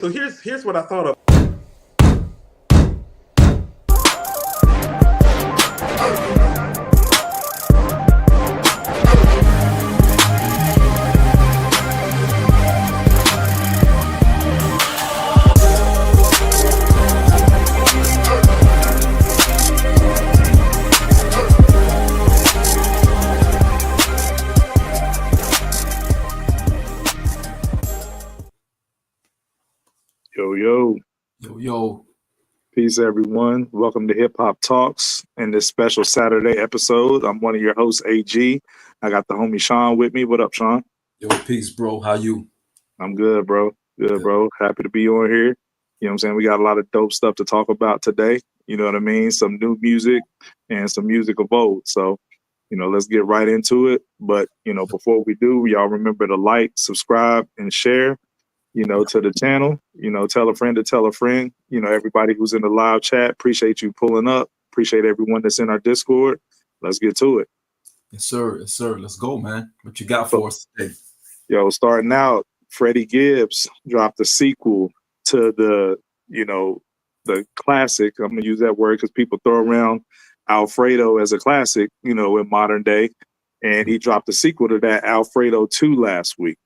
So here's what I thought of. Yo. Peace, everyone. Welcome to Hip Hop Talks in this special Saturday episode. I'm one of your hosts, AG. I got the homie Sean with me. What up, Sean? Yo, peace, bro. How you? I'm good, bro. Good, bro. Happy to be on here. You know what I'm saying? We got a lot of dope stuff to talk about today. You know what I mean? Some new music and some music of old. So, let's get right into it. But, before we do, y'all remember to like, subscribe, and share. To the channel, tell a friend to tell a friend, everybody who's in the live chat, appreciate you pulling up. Appreciate everyone that's in our Discord. Let's get to it. Yes, sir. Let's go, man. What you got for us today? Starting out, Freddie Gibbs dropped a sequel to the classic. I'm going to use that word because people throw around Alfredo as a classic, in modern day. And he dropped a sequel to that, Alfredo 2, last week.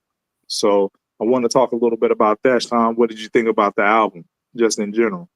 So I want to talk a little bit about that, Sean. What did you think about the album, just in general?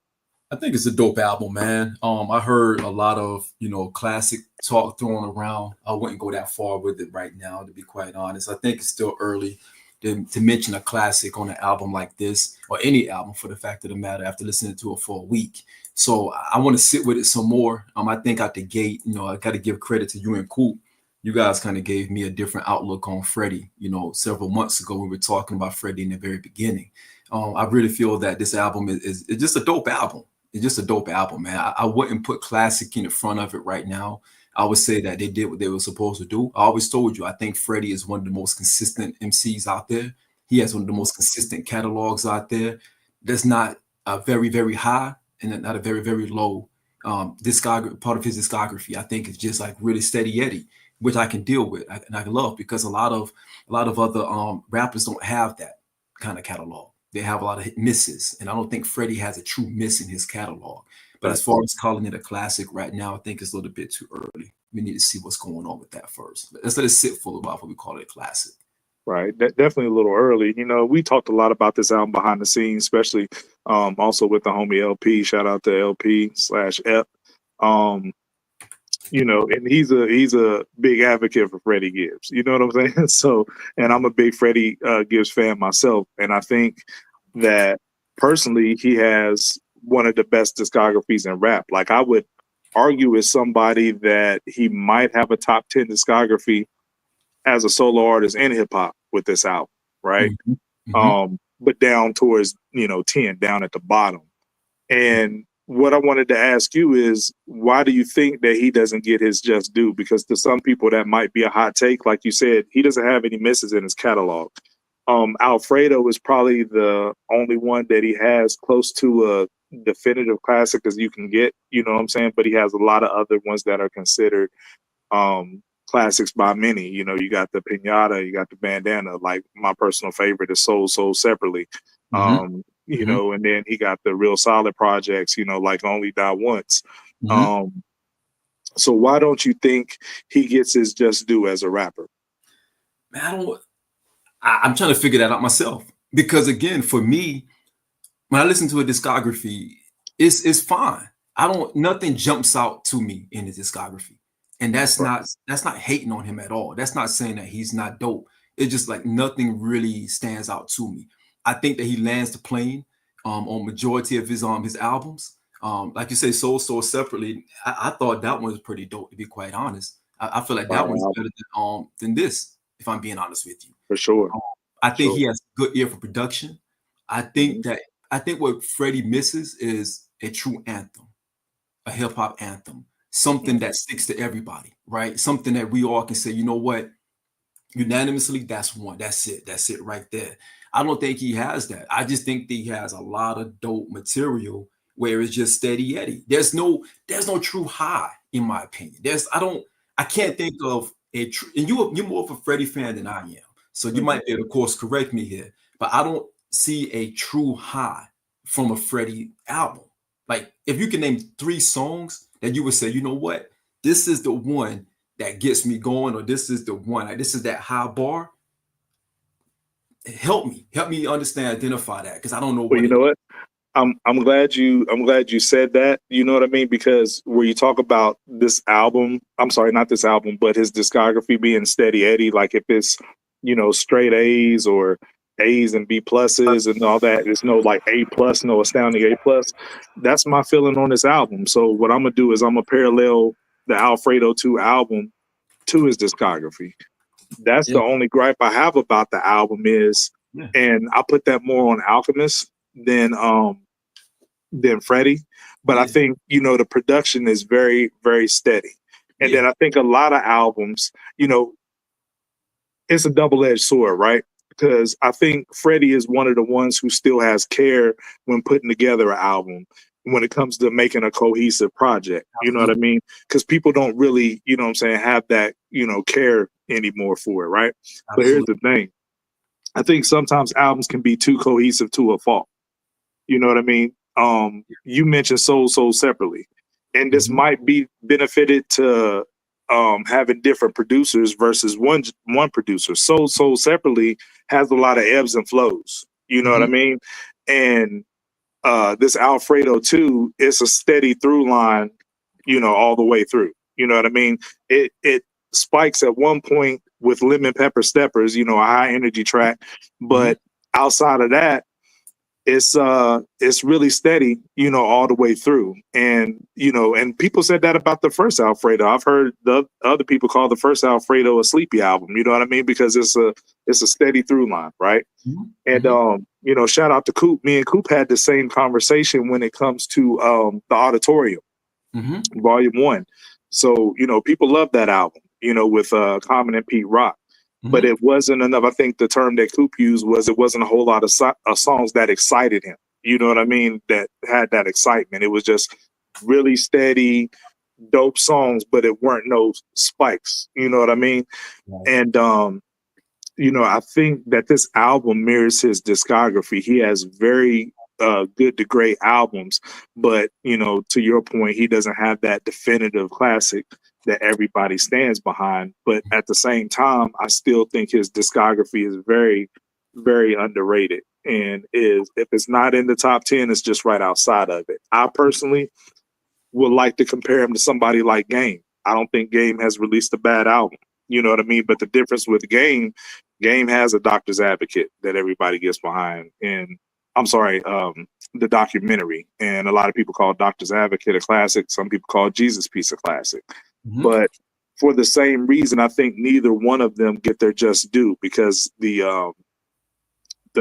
I think it's a dope album, man. I heard a lot of, classic talk thrown around. I wouldn't go that far with it right now, to be quite honest. I think it's still early to mention a classic on an album like this, or any album for the fact of the matter, after listening to it for a week. So I want to sit with it some more. I think out the gate, I got to give credit to you and Coop. You guys kind of gave me a different outlook on Freddie. Several months ago, we were talking about Freddie in the very beginning. I really feel that this album is just a dope album. It's just a dope album, man. I wouldn't put classic in the front of it right now. I would say that they did what they were supposed to do. I always told you, I think Freddie is one of the most consistent MCs out there. He has one of the most consistent catalogs out there. That's not a very, very high and not a very, very low discography. Part of his discography, I think, is just like really steady Eddie, which I can deal with and I love, because a lot of other rappers don't have that kind of catalog. They have a lot of misses, and I don't think Freddie has a true miss in his catalog. But as far as calling it a classic right now, I think it's a little bit too early. We need to see what's going on with that first. Let's let it sit for a while before we call it a classic. Right, definitely a little early. We talked a lot about this album behind the scenes, especially also with the homie LP. Shout out to LP/F. And he's a big advocate for Freddie Gibbs. You know what I'm saying? So, and I'm a big Freddie Gibbs fan myself. And I think that personally, he has one of the best discographies in rap. Like, I would argue as somebody that he might have a top 10 discography as a solo artist in hip hop with this album, right? Mm-hmm. But down towards, 10, down at the bottom. And what I wanted to ask you is, why do you think that he doesn't get his just due? Because to some people that might be a hot take. Like you said, he doesn't have any misses in his catalog. Alfredo is probably the only one that he has close to a definitive classic as you can get, you know what I'm saying? But he has a lot of other ones that are considered classics by many. You got the Pinata, you got the Bandana. Like, my personal favorite is Soul Separately. Mm-hmm. And then he got the real solid projects, like Only Die Once. Mm-hmm. So why don't you think he gets his just due as a rapper? Man, I'm trying to figure that out myself. Because again, for me, when I listen to a discography, it's fine. Nothing jumps out to me in his discography. And that's not hating on him at all. That's not saying that he's not dope. It's just like nothing really stands out to me. I think that he lands the plane on majority of his albums. Like you say, Soul Separately. I thought that one was pretty dope, to be quite honest. I feel like that one's better than this, if I'm being honest with you. For sure. I think he has a good ear for production. I think what Freddie misses is a true anthem, a hip hop anthem, something that sticks to everybody, right? Something that we all can say, you know what, unanimously, that's one. That's it right there. I don't think he has that. I just think that he has a lot of dope material where it's just steady Eddie. There's no true high, in my opinion. I can't think of and you're more of a Freddie fan than I am. So you might be able to course correct me here, but I don't see a true high from a Freddie album. Like, if you can name 3 songs that you would say, you know what, this is the one that gets me going, or this is the one, like this is that high bar. Help me understand, identify that, because I don't know Well, what you it know is. what? I'm glad you said that. You know what I mean? Because where you talk about this album, I'm sorry, not this album, but his discography being steady Eddie, like if it's, you know, straight A's or A's and B pluses and all that, there's no like A plus, no astounding A plus. That's my feeling on this album. So what I'm gonna do is I'm gonna parallel the Alfredo 2 album to his discography. That's Yeah, the only gripe I have about the album is, yeah, and I put that more on Alchemist than Freddie. But I yeah, think, you know, the production is very, very steady. And yeah. then I think a lot of albums, you know, it's a double-edged sword, right? Because I think Freddie is one of the ones who still has care when putting together an album when it comes to making a cohesive project. You know what I Absolutely, mean? Because people don't really, you know what I'm saying, have that, you know, care anymore for it, right? But here's absolutely. the thing. I think sometimes albums can be too cohesive to a fault. You know what I mean? You mentioned Soul separately, and this Hmm. might be benefited to having different producers versus one producer. Soul separately has a lot of ebbs and flows. You know what I Hmm. mean? And this Alfredo too is a steady through line, you know, all the way through. You know what I mean? It spikes at one point with Lemon Pepper Steppers, you know, a high energy track, Hmm. but outside of that, it's really steady, you know, all the way through. And you know, and people said that about the first Alfredo. I've heard the other people call the first Alfredo a sleepy album. You know what I mean? Because it's a steady through line, right? And Hmm. you know, shout out to Coop. Me and Coop had the same conversation when it comes to the Auditorium, Hmm. Volume 1. So, you know, people love that album, you know, with Common and Pete Rock. But Hmm. it wasn't enough. I think the term that Coop used was it wasn't a whole lot of songs that excited him. You know what I mean? That had that excitement. It was just really steady, dope songs, but it weren't no spikes. You know what I mean? Right. And you know, I think that this album mirrors his discography. He has very good to great albums, but you know, to your point, he doesn't have that definitive classic that everybody stands behind. But at the same time, I still think his discography is very, very underrated. And is if it's not in the top 10, it's just right outside of it. I personally would like to compare him to somebody like Game. I don't think Game has released a bad album. You know what I mean? But the difference with Game has a Doctor's Advocate that everybody gets behind. And I'm sorry, the documentary. And a lot of people call Doctor's Advocate a classic. Some people call Jesus Piece a classic. Hmm. But for the same reason, I think neither one of them get their just due because the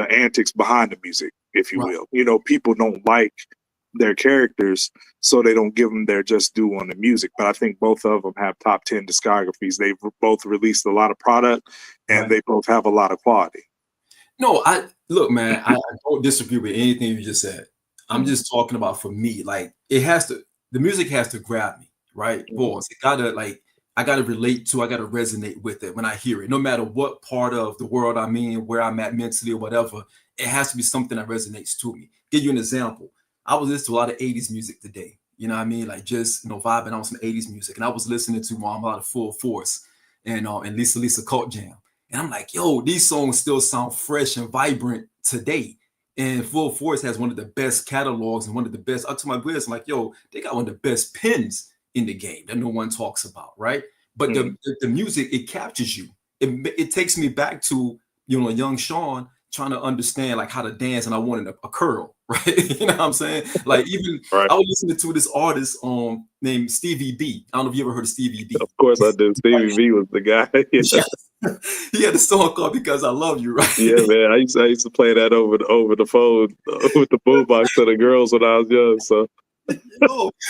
antics behind the music, if you Right. will. You know, people don't like their characters, so they don't give them their just due on the music. But I think both of them have top 10 discographies. They've both released a lot of product, and Right. they both have a lot of quality. No, I look, man, I don't disagree with anything you just said. I'm Mhm. just talking about, for me, like the music has to grab me, right? Mhm. Pause. It gotta, like, I gotta relate to, I gotta resonate with it when I hear it, no matter what part of the world I'm in, where I'm at mentally or whatever. It has to be something that resonates to me. Give you an example. I was listening to a lot of 80s music today. You know what I mean? Like, just, vibing on some 80s music. And I was listening to a lot of Full Force and Lisa Cult Jam. And I'm like, yo, these songs still sound fresh and vibrant today. And Full Force has one of the best catalogs and one of the best. Up to my boys, I'm like, yo, they got one of the best pens in the game that no one talks about, right? But the Mhm. the, the music, it captures you. It takes me back to, young Sean trying to understand like how to dance, and I wanted a curl, right? You know what I'm saying? Like, even Right. I was listening to this artist named Stevie B. I don't know if you ever heard of Stevie B. Of course I do. Stevie V was the guy. Yeah. Yes. He had a song called "Because I Love You," right? Yeah, man. I used to play that over the phone with the boombox to the girls when I was young. So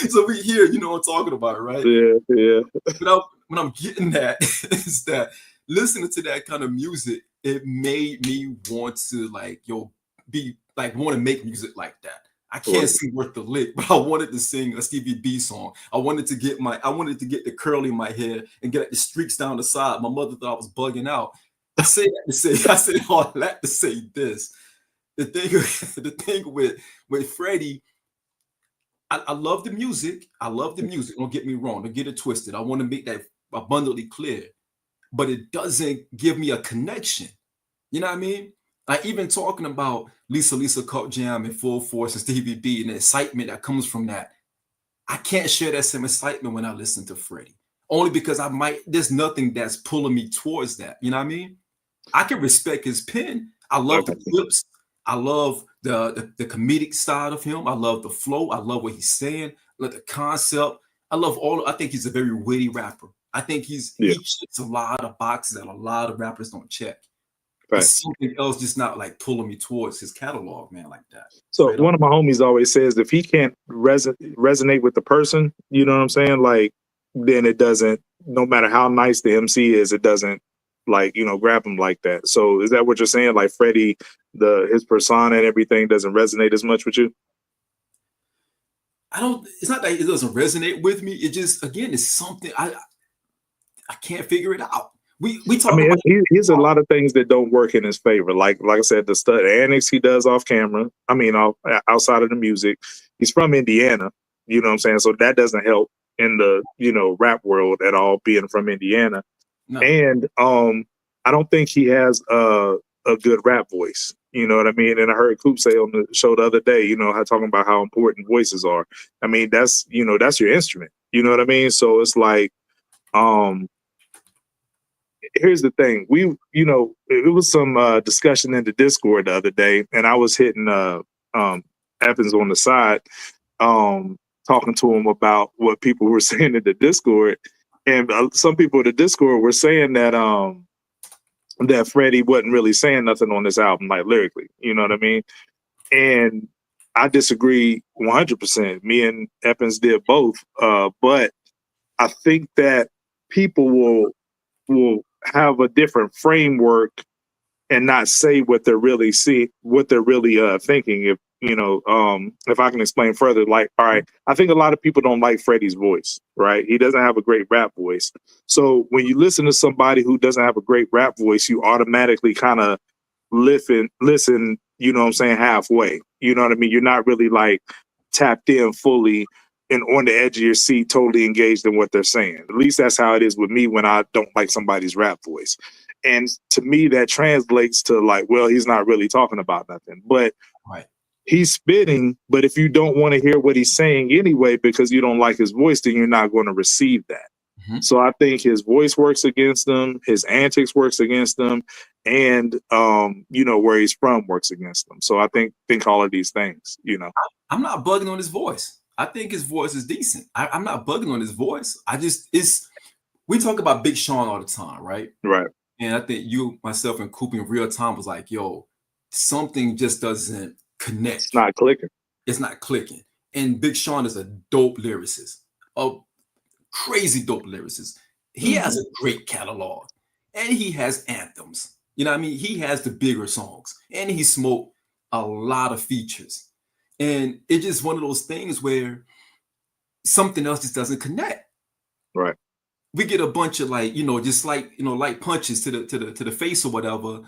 So we hear, what I'm talking about, right? yeah, yeah. But when I'm getting that is that listening to that kind of music, it made me want to, like, be like, want to make music like that. I can't Right. sing worth the lick, but I wanted to sing a Stevie B song. I wanted to get the curl in my hair and get the streaks down the side. My mother thought I was bugging out. I say that to say, I said all that to say this. the thing, the thing with Freddie, I love the music. I love the music. Don't get me wrong. Don't get it twisted. I want to make that abundantly clear. But it doesn't give me a connection. You know what I mean? Like even talking about Lisa Cup Jam and Full Force and Stevie B and the excitement that comes from that, I can't share that same excitement when I listen to Freddie. Only because there's nothing that's pulling me towards that. You know what I mean? I can respect his pen. I love the clips. I love the comedic side of him. I love the flow. I love what he's saying. I love the concept. I think he's a very witty rapper. I think he checks a lot of boxes that a lot of rappers don't check. Right. It's something else just not like pulling me towards his catalog, man, like that. So one of my homies always says if he can't resonate with the person, you know what I'm saying? Like, then it doesn't, no matter how nice the MC is, it doesn't like, you know, grab him like that. So is that what you're saying? Like Freddie, his persona and everything doesn't resonate as much with you? It's not that it doesn't resonate with me. It just, again, it's something I can't figure it out. We talk. I mean, he's a lot of things that don't work in his favor. Like I said, the antics he does off camera. I mean, outside of the music, he's from Indiana. You know what I'm saying? So that doesn't help in the rap world at all. Being from Indiana, no. And I don't think he has a good rap voice. You know what I mean? And I heard Coop say on the show the other day, how talking about how important voices are. I mean, that's your instrument. You know what I mean? So it's like, here's the thing. It was some discussion in the Discord the other day, and I was hitting Evans on the side, talking to him about what people were saying in the Discord. And some people in the Discord were saying that that Freddie wasn't really saying nothing on this album, like lyrically. You know what I mean? And I disagree 100%. Me and Evans did both. But I think that people will have a different framework and not say what they're really thinking. If I can explain further, like, all right, I think a lot of people don't like Freddie's voice, right? He doesn't have a great rap voice. So when you listen to somebody who doesn't have a great rap voice, you automatically kind of listen, you know what I'm saying, halfway. You know what I mean? You're not really like tapped in fully and on the edge of your seat, totally engaged in what they're saying. At least that's how it is with me when I don't like somebody's rap voice. And to me, that translates to like, well, he's not really talking about nothing, but right. He's spitting. But if you don't want to hear what he's saying anyway, because you don't like his voice, then you're not going to receive that. Mm-hmm. So I think his voice works against him, his antics works against him, and where he's from works against him. So I think all of these things, I'm not bugging on his voice. I think his voice is decent. I'm not bugging on his voice. We talk about Big Sean all the time, right? Right. And I think you, myself, and Coop in real time was like, yo, something just doesn't connect. It's not clicking. It's not clicking. And Big Sean is a dope lyricist, a crazy dope lyricist. He has a great catalog, and he has anthems. You know what I mean? He has the bigger songs, and he smoked a lot of features. And it's just one of those things where something else just doesn't connect. Right. We get a bunch of light punches to the face or whatever,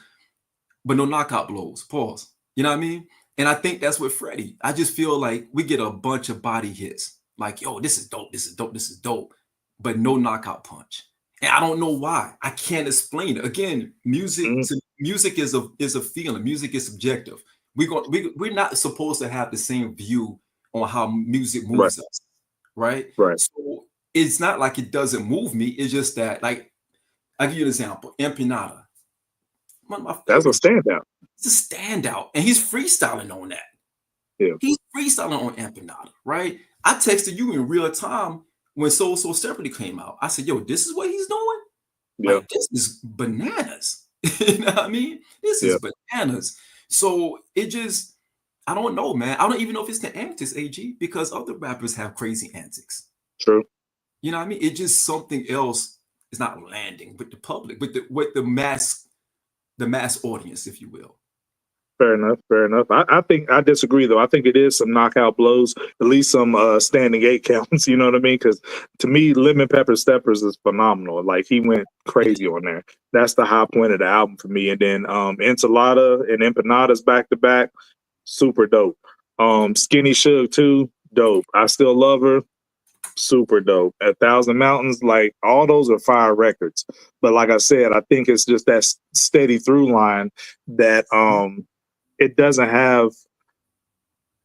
but no knockout blows. Pause. You know what I mean? And I think that's with Freddie. I just feel like we get a bunch of body hits. Like, yo, this is dope, this is dope, this is dope, but no knockout punch. And I don't know why. I can't explain it. Again, music is a feeling. Music is subjective. We're not supposed to have the same view on how music moves us, right? Right. So it's not like it doesn't move me. It's just that, like, I'll give you an example. Empanada. That's a standout. It's a standout. And he's freestyling on that. Yeah. He's freestyling on Empanada, right? I texted you in real time when Soul So Separately came out. I said, yo, this is what he's doing? Yeah. Like, this is bananas. You know what I mean? This is bananas. So it just, I don't know, man. I don't even know if it's the antics, AG, because other rappers have crazy antics. True. You know what I mean? It's just something else is not landing with the public, with the mass audience, if you will. Fair enough. Fair enough. I think I disagree though. I think it is some knockout blows, at least some standing 8 counts. You know what I mean? Because to me, Lemon Pepper Steppers is phenomenal. Like he went crazy on there. That's the high point of the album for me. And then Enchilada and Empanadas back to back, super dope. Skinny Suge too, dope. I Still Love Her, super dope. 1,000 Mountains, like all those are fire records. But like I said, I think it's just that steady through line that it doesn't have.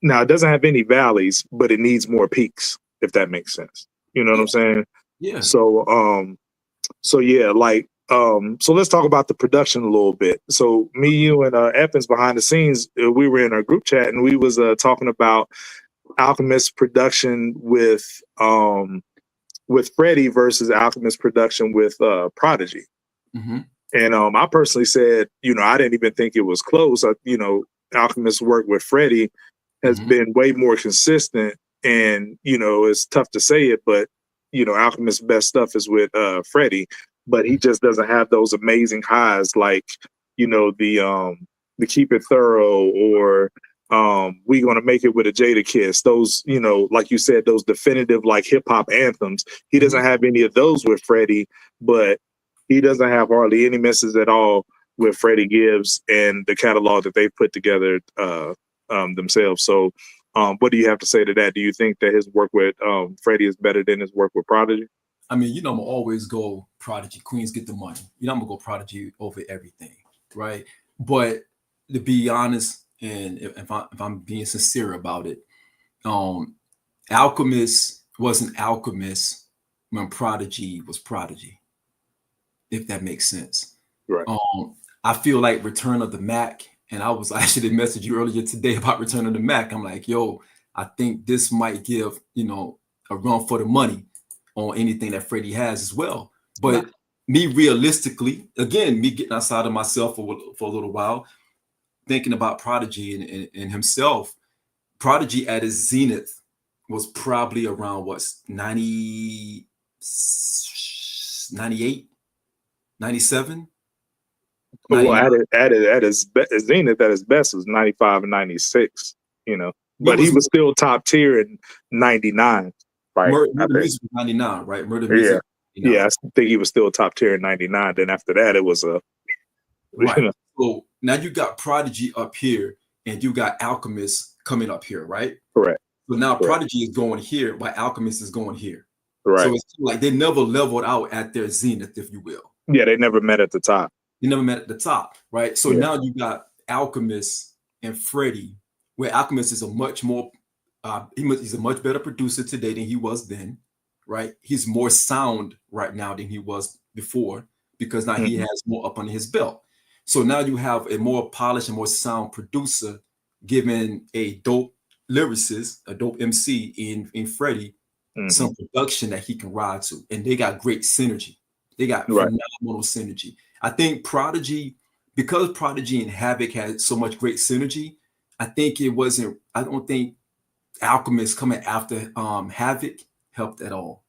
Now it doesn't have any valleys, but it needs more peaks, if that makes sense. You know what I'm saying? Yeah. So yeah, like so let's talk about the production a little bit. So me, you, and Evans behind the scenes, we were in our group chat and we was talking about Alchemist production with Freddie versus Alchemist production with Prodigy. Mm-hmm. And I personally said, you know, I didn't even think it was close. You know, Alchemist's work with Freddie has been way more consistent, and you know, it's tough to say it, but you know, Alchemist's best stuff is with Freddie, but he just doesn't have those amazing highs like, you know, the Keep It Thorough or We Gonna Make It with a Jada Kiss. Those, you know, like you said, those definitive like hip hop anthems. He doesn't have any of those with Freddie, but he doesn't have hardly any misses at all with Freddie Gibbs and the catalog that they put together themselves. So what do you have to say to that? Do you think that his work with Freddie is better than his work with Prodigy? I mean, you know, I'm gonna always go Prodigy. Queens get the money. You know, I'm gonna go Prodigy over everything, right? But to be honest, and if I'm being sincere about it, Alchemist wasn't Alchemist when Prodigy was Prodigy, if that makes sense. Right. I feel like Return of the Mac, and I was actually messaging you earlier today about Return of the Mac. I'm like, yo, I think this might give, you know, a run for the money on anything that Freddie has as well. But me realistically, again, me getting outside of myself for a little while, thinking about Prodigy and himself, Prodigy at his zenith was probably around what, 90, 98, 97? Well, at his zenith, at his best was 95 and 96, you know, but he was still top tier in 99. Right. Murder Music was 99, right? Murder Music. Yeah, I think he was still top tier in 99. Then after that, it was right. You know. So now you got Prodigy up here and you got Alchemist coming up here, right? Correct. So now Prodigy is going here, but Alchemist is going here. Right. So it's like they never leveled out at their zenith, if you will. Yeah, they never met at the top. You never met at the top, right? So now you got Alchemist and Freddie, where Alchemist is a much more, he's a much better producer today than he was then, right? He's more sound right now than he was before because now he has more up under his belt. So now you have a more polished and more sound producer giving a dope lyricist, a dope MC in Freddie, some production that he can ride to. And they got great synergy. They got phenomenal synergy. I think Prodigy, because Prodigy and Havoc had so much great synergy, I don't think Alchemist coming after Havoc helped at all.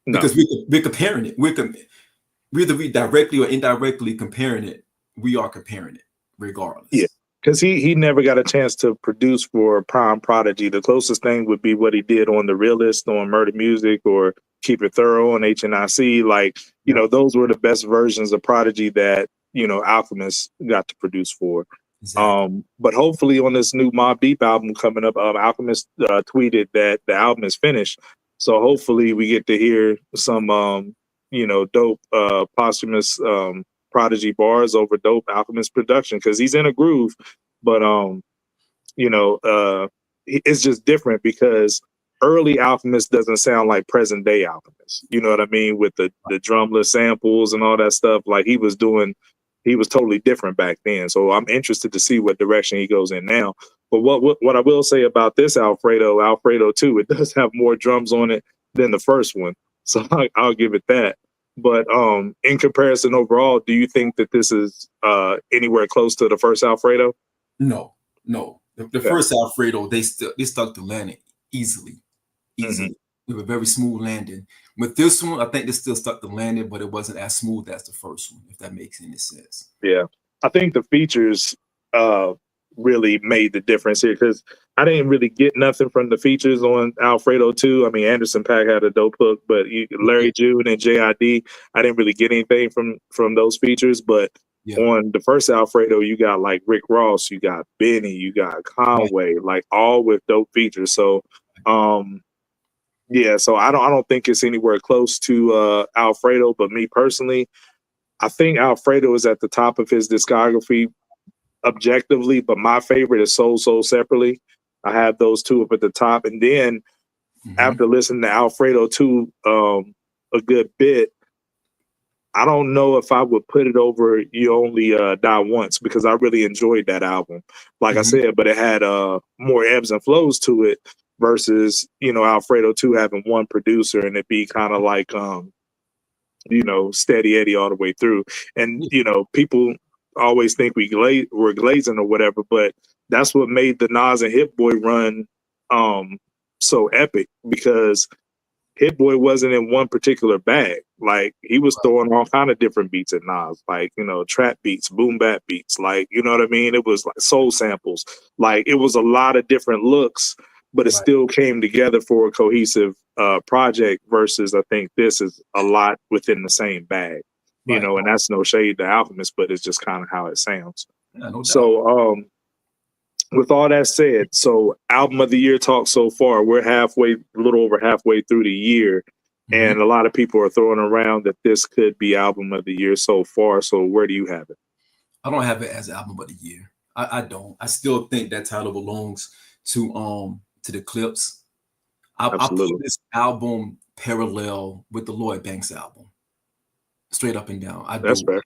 No. Because we're comparing it. Whether we directly or indirectly comparing it, we are comparing it regardless. Yeah, because he never got a chance to produce for Prime Prodigy. The closest thing would be what he did on The Realist, on Murder Music, or Keep It Thorough on HNIC. Like, you know, those were the best versions of Prodigy that, you know, Alchemist got to produce for. Exactly. But hopefully on this new Mobb Deep album coming up, Alchemist tweeted that the album is finished. So hopefully we get to hear some, you know, dope posthumous Prodigy bars over dope Alchemist production, because he's in a groove. But, you know, it's just different because early Alchemist doesn't sound like present day Alchemist. You know what I mean? With the drumless samples and all that stuff. Like he was totally different back then. So I'm interested to see what direction he goes in now. But what I will say about this Alfredo 2, it does have more drums on it than the first one. So I'll give it that. But in comparison overall, do you think that this is anywhere close to the first Alfredo? No. The first Alfredo, they stuck to landing easily. With a very smooth landing. With this one, I think they still stuck the landing, but it wasn't as smooth as the first one, if that makes any sense. Yeah. I think the features really made the difference here, because I didn't really get nothing from the features on Alfredo 2. I mean, Anderson .Paak had a dope hook, but Larry June and JID, I didn't really get anything from those features. But on the first Alfredo, you got like Rick Ross, you got Benny, you got Conway, like all with dope features. So yeah, so I don't think it's anywhere close to Alfredo, but me personally, I think Alfredo is at the top of his discography objectively, but my favorite is Soul Separately. I have those two up at the top. And then after listening to Alfredo 2 a good bit, I don't know if I would put it over You Only Die Once, because I really enjoyed that album. Like I said, but it had more ebbs and flows to it versus, you know, Alfredo 2 having one producer and it be kind of like, you know, steady Eddie all the way through. And, you know, people always think we're glazing or whatever, but that's what made the Nas and Hit Boy run so epic, because Hit Boy wasn't in one particular bag. Like, he was throwing all kind of different beats at Nas, like, you know, trap beats, boom bap beats, like, you know what I mean? It was like soul samples. Like, it was a lot of different looks, but it still came together for a cohesive project, versus I think this is a lot within the same bag. You know, and that's no shade to Alchemist, but it's just kind of how it sounds. Yeah, no doubt. So with all that said, so album of the year talk so far, we're a little over halfway through the year, and a lot of people are throwing around that this could be album of the year so far. So where do you have it? I don't have it as album of the year. I don't. I still think that title belongs to the Clips. I put this album parallel with the Lloyd Banks album, straight up and down. That's fair.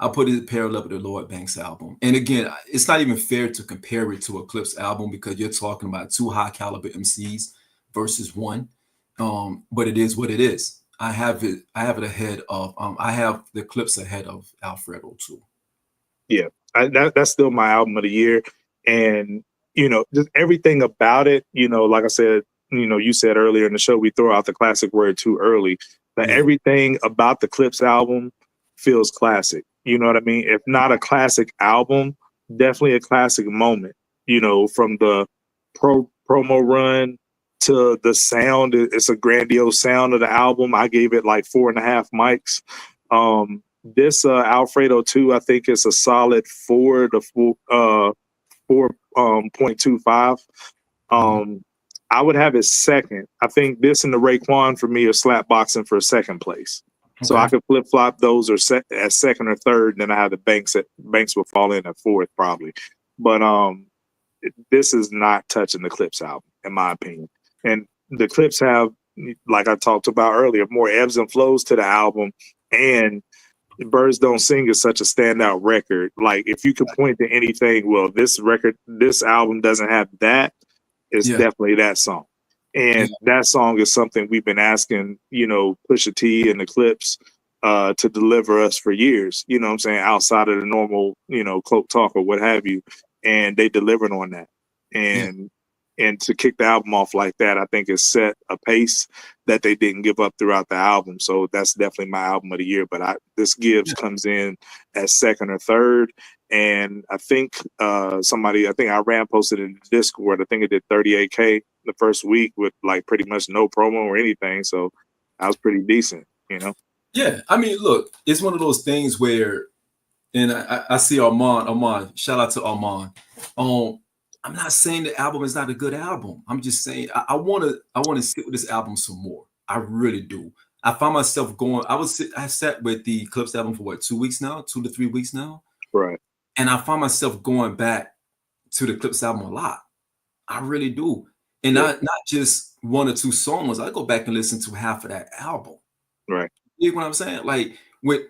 I put it parallel with the Lloyd Banks album. And again, it's not even fair to compare it to a Clips album, because you're talking about two high caliber MCs versus one. But it is what it is. I have it ahead of I have the Clips ahead of Alfredo too. Yeah, that's still my album of the year. And, you know, just everything about it, you know, like I said, you know, you said earlier in the show, we throw out the classic word too early, but everything about the Clips album feels classic. You know what I mean? If not a classic album, definitely a classic moment, you know, from the promo run to the sound. It's a grandiose sound of the album. I gave it like 4.5 mics. This Alfredo 2, I think it's a solid 4 to 4.25. I would have it second. I think this and the Raekwon for me are slap boxing for second place. So I could flip flop those or set at second or third, and then I have the Banks will fall in at fourth probably. But this is not touching the Clips album, in my opinion. And the Clips have, like I talked about earlier, more ebbs and flows to the album, and Birds Don't Sing is such a standout record. Like, if you could point to anything, well, this album doesn't have that, it's definitely that song. And that song is something we've been asking, you know, Pusha T and the Clips to deliver us for years, you know what I'm saying, outside of the normal, you know, cloak talk or what have you. And they delivered on that. And to kick the album off like that, I think it set a pace that they didn't give up throughout the album. So that's definitely my album of the year. But this Gibbs comes in as second or third. And I think I think Iran posted in the Discord, I think it did 38K the first week with like pretty much no promo or anything. So that was pretty decent, you know? Yeah. I mean, look, it's one of those things where, and I see Armand, shout out to Armand. I'm not saying the album is not a good album. I'm just saying I want to sit with this album some more. I really do. I find myself going. I sat with the Clips album for what, 2 weeks now, 2 to 3 weeks now, right? And I find myself going back to the Clips album a lot. I really do, and not just 1 or 2 songs. I go back and listen to half of that album. Right. You know what I'm saying? Like with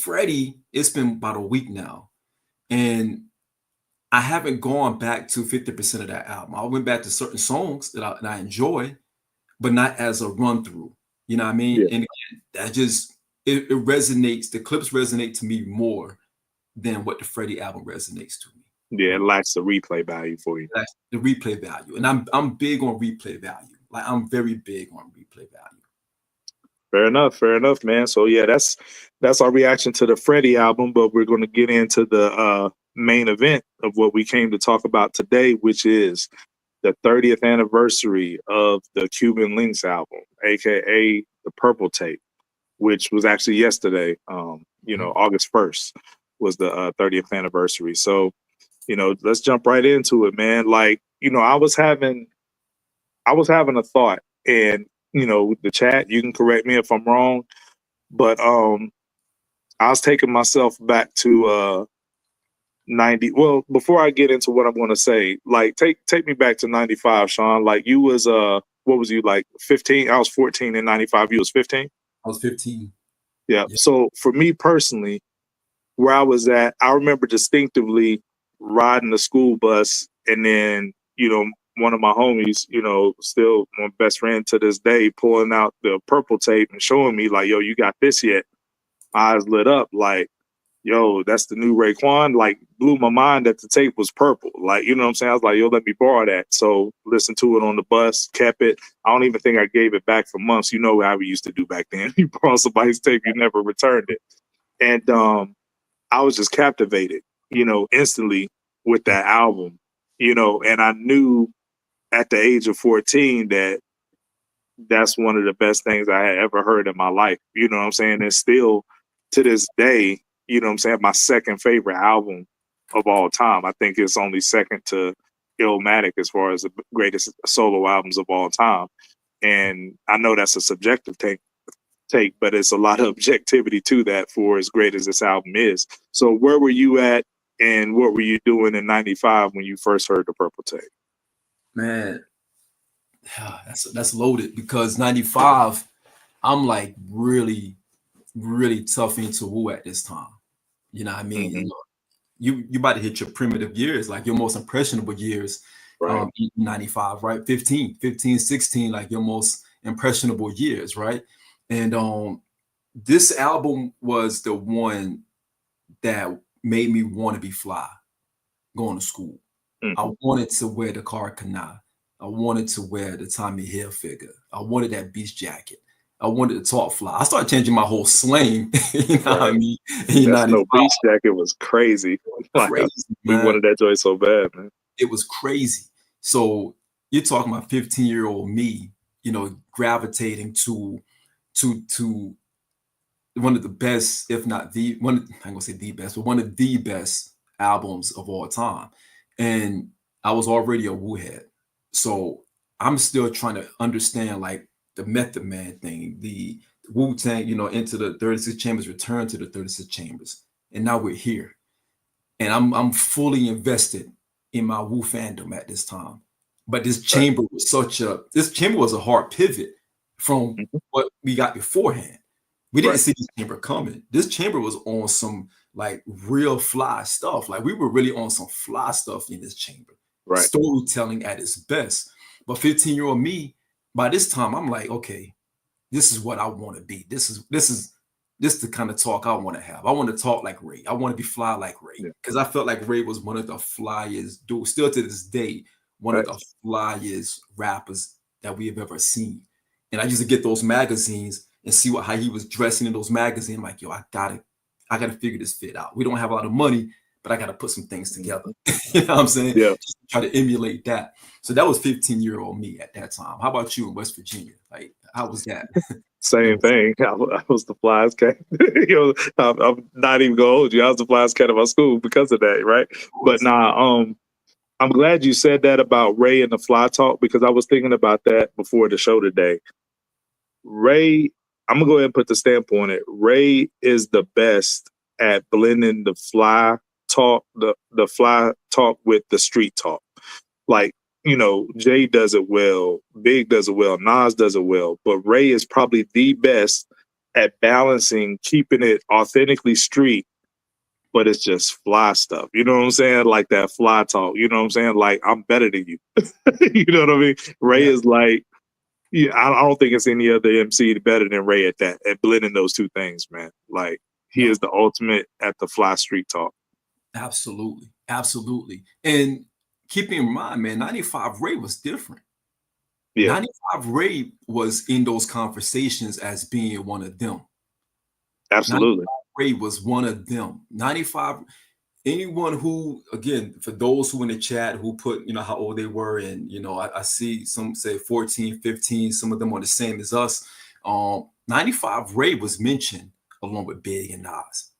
Freddie, it's been about a week now, and I haven't gone back to 50% of that album. I went back to certain songs that I enjoy, but not as a run through. You know what I mean? Yeah. And again, that just it resonates. The Clips resonate to me more than what the Freddie album resonates to me. Yeah, it lacks the replay value for you. That's the replay value, and I'm big on replay value. Like, I'm very big on replay value. Fair enough, man. So yeah, that's our reaction to the Freddie album, but we're going to get into the main event of what we came to talk about today, which is the 30th anniversary of the Cuban Linx album, aka the Purple Tape, which was actually yesterday. August 1st was the 30th anniversary. So, let's jump right into it, man. Like, I was having a thought, and the chat, you can correct me if I'm wrong, but I was taking myself back to 90. Well, before I get into what I'm going to say, like take me back to 95, Sean. Like, you was what was you, like 15? I was 14 in 95. You was 15? I was 15. Yeah. So for me personally, where I was at, I remember distinctively riding the school bus, and then, one of my homies, still my best friend to this day, pulling out the Purple Tape and showing me like, yo, you got this yet? My eyes lit up like, yo, that's the new Raekwon. Like, blew my mind that the tape was purple. Like, you know what I'm saying? I was like, yo, let me borrow that. So listened to it on the bus, kept it. I don't even think I gave it back for months. You know how we used to do back then. You borrow somebody's tape, you never returned it. And I was just captivated, instantly with that album, and I knew at the age of 14 that that's one of the best things I had ever heard in my life. You know what I'm saying? And still to this day, my second favorite album of all time. I think it's only second to Illmatic as far as the greatest solo albums of all time. And I know that's a subjective take, but it's a lot of objectivity to that for as great as this album is. So where were you at, and what were you doing in 95 when you first heard the Purple Tape? Man, that's loaded, because 95, I'm like really, really tough into Wu at this time. You know what I mean? Mm-hmm. You about to hit your primitive years, like your most impressionable years, right. In 95, right? 15, 16, like your most impressionable years, right? And this album was the one that made me want to be fly going to school. Mm-hmm. I wanted to wear the Kana. I wanted to wear the Tommy Hilfiger. I wanted that beach jacket. I wanted to talk fly. I started changing my whole slang. You know what I mean? That's no beach jacket was crazy. Crazy, we wanted that joy so bad, man. It was crazy. So you're talking about 15-year-old me, gravitating to one of the best, if not the one, I'm gonna say the best, but one of the best albums of all time. And I was already a Wu head. So I'm still trying to understand like the Method Man thing, the Wu-Tang, into the 36 chambers, return to the 36 chambers. And now we're here. And I'm fully invested in my Wu fandom at this time. But this chamber was a hard pivot from what we got beforehand. We didn't see this chamber coming. This chamber was on some like real fly stuff. Like we were really on some fly stuff in this chamber. Storytelling at its best. But 15-year-old me, by this time, I'm like, okay, this is what I want to be. This is the kind of talk I want to have. I want to talk like Ray. I want to be fly like Ray. Because I felt like Ray was one of the flyest, still to this day, one of the flyest rappers that we have ever seen. And I used to get those magazines and see how he was dressing in those magazines. I'm like, yo, I gotta figure this fit out. We don't have a lot of money, but I gotta put some things together. You know what I'm saying? Yeah. Just try to emulate that. So that was 15-year-old me at that time. How about you in West Virginia? Like, how was that? Same thing. I was the flyest cat. I'm not even gonna hold you. I was the flyest cat of my school because of that, right? But I'm glad you said that about Ray and the fly talk, because I was thinking about that before the show today. Ray, I'm gonna go ahead and put the stamp on it. Ray is the best at blending the fly talk, the fly talk with the street talk. Like, Jay does it well, Big does it well, Nas does it well, but Ray is probably the best at balancing, keeping it authentically street, but it's just fly stuff. You know what I'm saying? Like that fly talk. You know what I'm saying? Like, I'm better than you. You know what I mean? Ray is like, I don't think it's any other MC better than Ray at that, at blending those two things, man. Like, he is the ultimate at the fly street talk. Absolutely. Absolutely. And keeping in mind, man, 95 Ray was different. Yeah. 95 Ray was in those conversations as being one of them. Absolutely. 95 Ray was one of them. 95, anyone who, again, for those who in the chat who put, how old they were, and I see some say 14, 15, some of them are the same as us. 95 Ray was mentioned along with Big and Nas.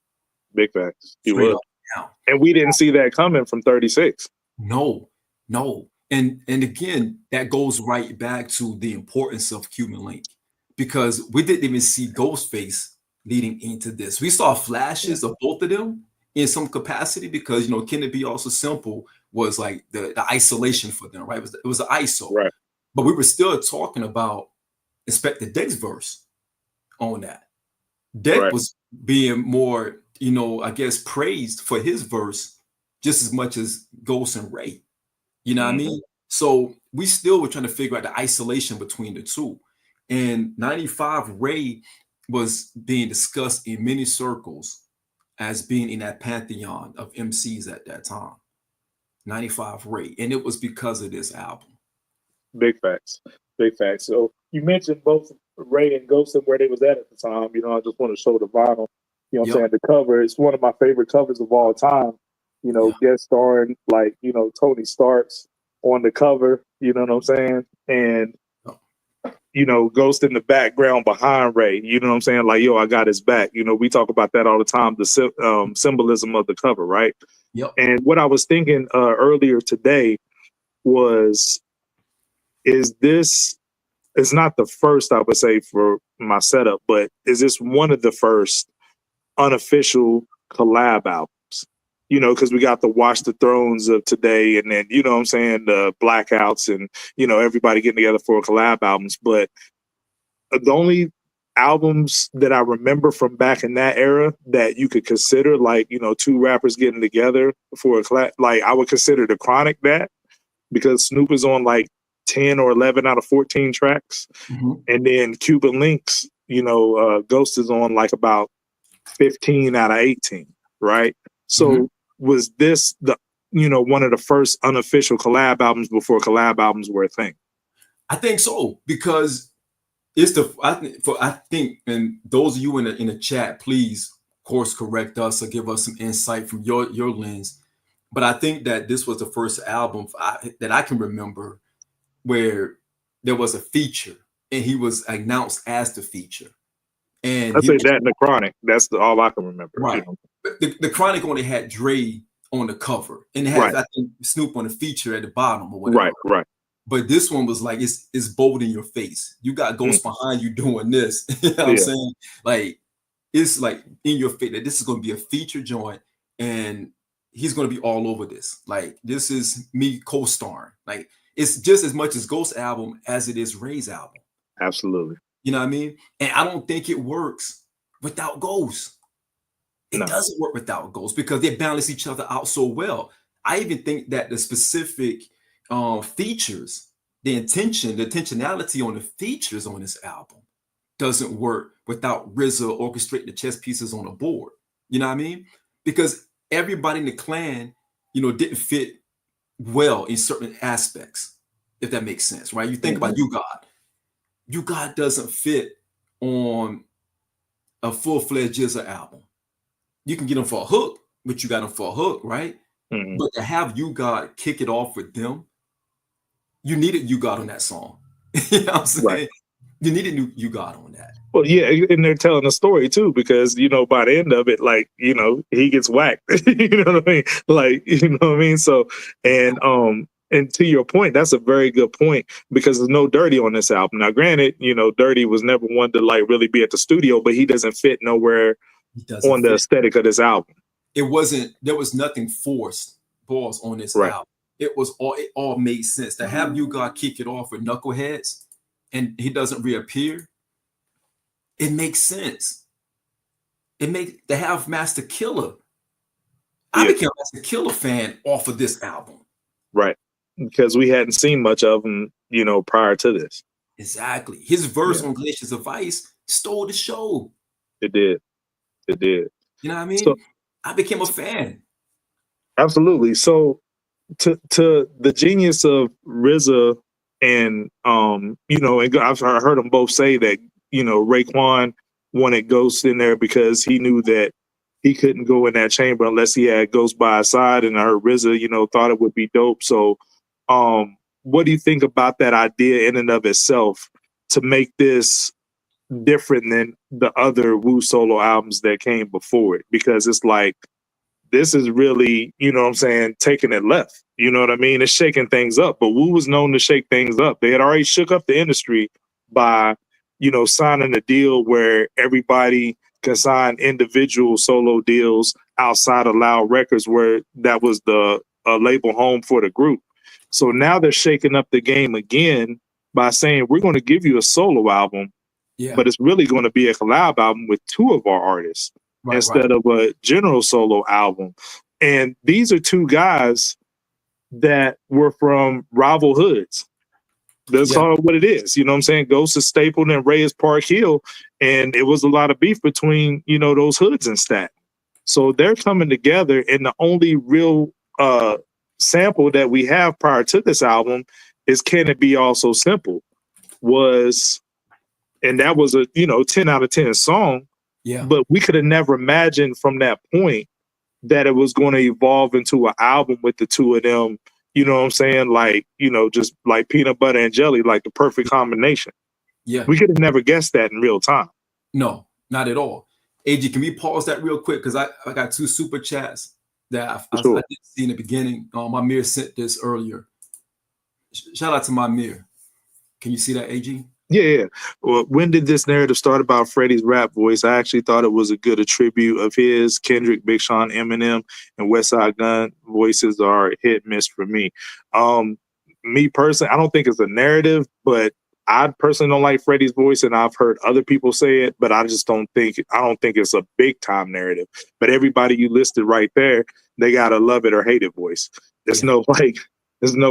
Big facts. He Straight was. up and down. And we didn't see that coming from 36. No. And again, that goes right back to the importance of Cuban Linx, because we didn't even see Ghostface leading into this. We saw flashes of both of them in some capacity, because Can It Be Also Simple was like the isolation for them, right? It was the ISO. Right. But we were still talking about Inspector Deck's verse on that. Deck was being more, I guess, praised for his verse just as much as Ghost and Ray. You know what I mean? So we still were trying to figure out the isolation between the two. And 95 Ray was being discussed in many circles as being in that pantheon of MCs at that time. 95 Ray. And it was because of this album. Big facts. Big facts. So you mentioned both Ray and Ghost and where they was at the time. I just want to show the vinyl. I'm saying? The cover. It's one of my favorite covers of all time. Guest starring Tony Starks on the cover. You know what I'm saying? And Ghost in the background behind Ray. You know what I'm saying? Like, yo, I got his back. We talk about that all the time. The symbolism of the cover, right? Yep. And what I was thinking earlier today was, it's not the first, I would say, for my setup, but is this one of the first unofficial collab albums? Because we got the Watch the Thrones of today, and then, what I'm saying, the Blackouts, and, everybody getting together for collab albums. But the only albums that I remember from back in that era that you could consider, like, two rappers getting together for a collab, like, I would consider The Chronic that, because Snoop is on like 10 or 11 out of 14 tracks. And then Cuban Linx, Ghost is on like about 15 out of 18, right? So was this one of the first unofficial collab albums before collab albums were a thing? I think so, because I think, and those of you in the chat, please course correct us or give us some insight from your lens. But I think that this was the first album that I can remember where there was a feature and he was announced as the feature. And I say that in The Chronic. That's all I can remember. Right. But the Chronic only had Dre on the cover, and it had I think Snoop on the feature at the bottom or whatever. Right. But this one was like, it's bold in your face. You got Ghost behind you doing this. You know what I'm saying? Like, it's like in your face that this is going to be a feature joint, and he's going to be all over this. Like, this is me co-starring. Like, it's just as much as Ghost album as it is Ray's album. Absolutely. You know what I mean? And I don't think it works without Ghost. It doesn't work without Ghost because they balance each other out so well. I even think that the specific features, the intentionality on the features on this album doesn't work without Rizza orchestrating the chess pieces on the board. You know what I mean? Because everybody in the clan, didn't fit well in certain aspects, if that makes sense, right? You think about You God doesn't fit on a full-fledged Rizza album. You can get them for a hook, but you got them for a hook, right? But to have You God kick it off with them, you needed You God on that song. You know what I'm saying? Right. You needed You God on that. Well, yeah, and they're telling a story too, because by the end of it, like, he gets whacked. You know what I mean? Like, you know what I mean? So, and to your point, that's a very good point, because there's no Dirty on this album. Now, granted, Dirty was never one to like really be at the studio, but he doesn't fit nowhere on the aesthetic of this album. There was nothing forced balls on this album. It all made sense. To have You God kick it off with Knuckleheads and he doesn't reappear, it makes sense. To have Master Killah. I became a Master Killah fan off of this album. Right. Because we hadn't seen much of him, prior to this. Exactly. His verse on Glaciers of Ice stole the show. It did. You know what I mean? So, I became a fan. Absolutely. So to the genius of Rizza and and I've heard them both say that, Raekwon wanted Ghost in there because he knew that he couldn't go in that chamber unless he had Ghost by his side. And I heard Rizza, you know, thought it would be dope. So, what do you think about that idea in and of itself to make this different than the other Wu solo albums that came before it? Because it's like, this is really, you know what I'm saying, taking it left. You know what I mean? It's shaking things up. But Wu was known to shake things up. They had already shook up the industry by, you know, signing a deal where everybody can sign individual solo deals outside of Loud Records, where that was the label home for the group. So now they're shaking up the game again by saying, we're going to give you a solo album, but it's really going to be a collab album with two of our artists instead of a general solo album. And these are two guys that were from rival hoods. That's call it what it is. You know what I'm saying? Ghost is Stapleton and Ray is Park Hill. And it was a lot of beef between, you know, those hoods and Staten. So they're coming together, and the only real sample that we have prior to this album is Can It Be All So Simple? And that was a, you know, 10 out of 10 song. Yeah. But we could have never imagined from that point that it was going to evolve into an album with the two of them, you know what I'm saying? Like, you know, just like peanut butter and jelly, like the perfect combination. Yeah. We could have never guessed that in real time. No, not at all. AG, can we pause that real quick? Because I got two super chats that I didn't see in the beginning. Mamir sent this earlier. Shout out to Mamir. Can you see that, AG? Yeah. Well, when did this narrative start about Freddie's rap voice? I actually thought it was a good attribute of his. Kendrick, Big Sean, Eminem, and Westside Gun voices are hit miss for me. Me personally, I don't think it's a narrative, but I personally don't like Freddie's voice, and I've heard other people say it, but I don't think it's a big time narrative. But everybody you listed right there, they got a love it or hate it voice. There's no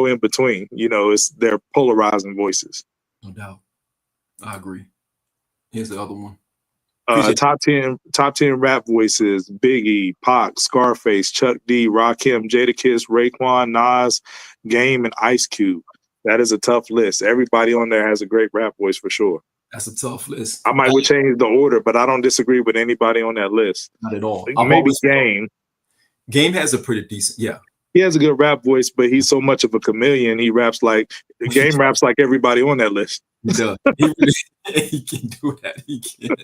in between. You know, they're polarizing voices. No doubt. I agree. Here's the other one. Top 10 rap voices: Biggie, Pac, Scarface, Chuck D, Rakim, Jadakiss, Raekwon, Nas, Game, and Ice Cube. That is a tough list. Everybody on there has a great rap voice for sure. That's a tough list. I might change the order, but I don't disagree with anybody on that list. Not at all. Maybe Game. Game has a pretty decent, He has a good rap voice, but he's so much of a chameleon. He raps like Game raps like everybody on that list. He does. He can do that. He can.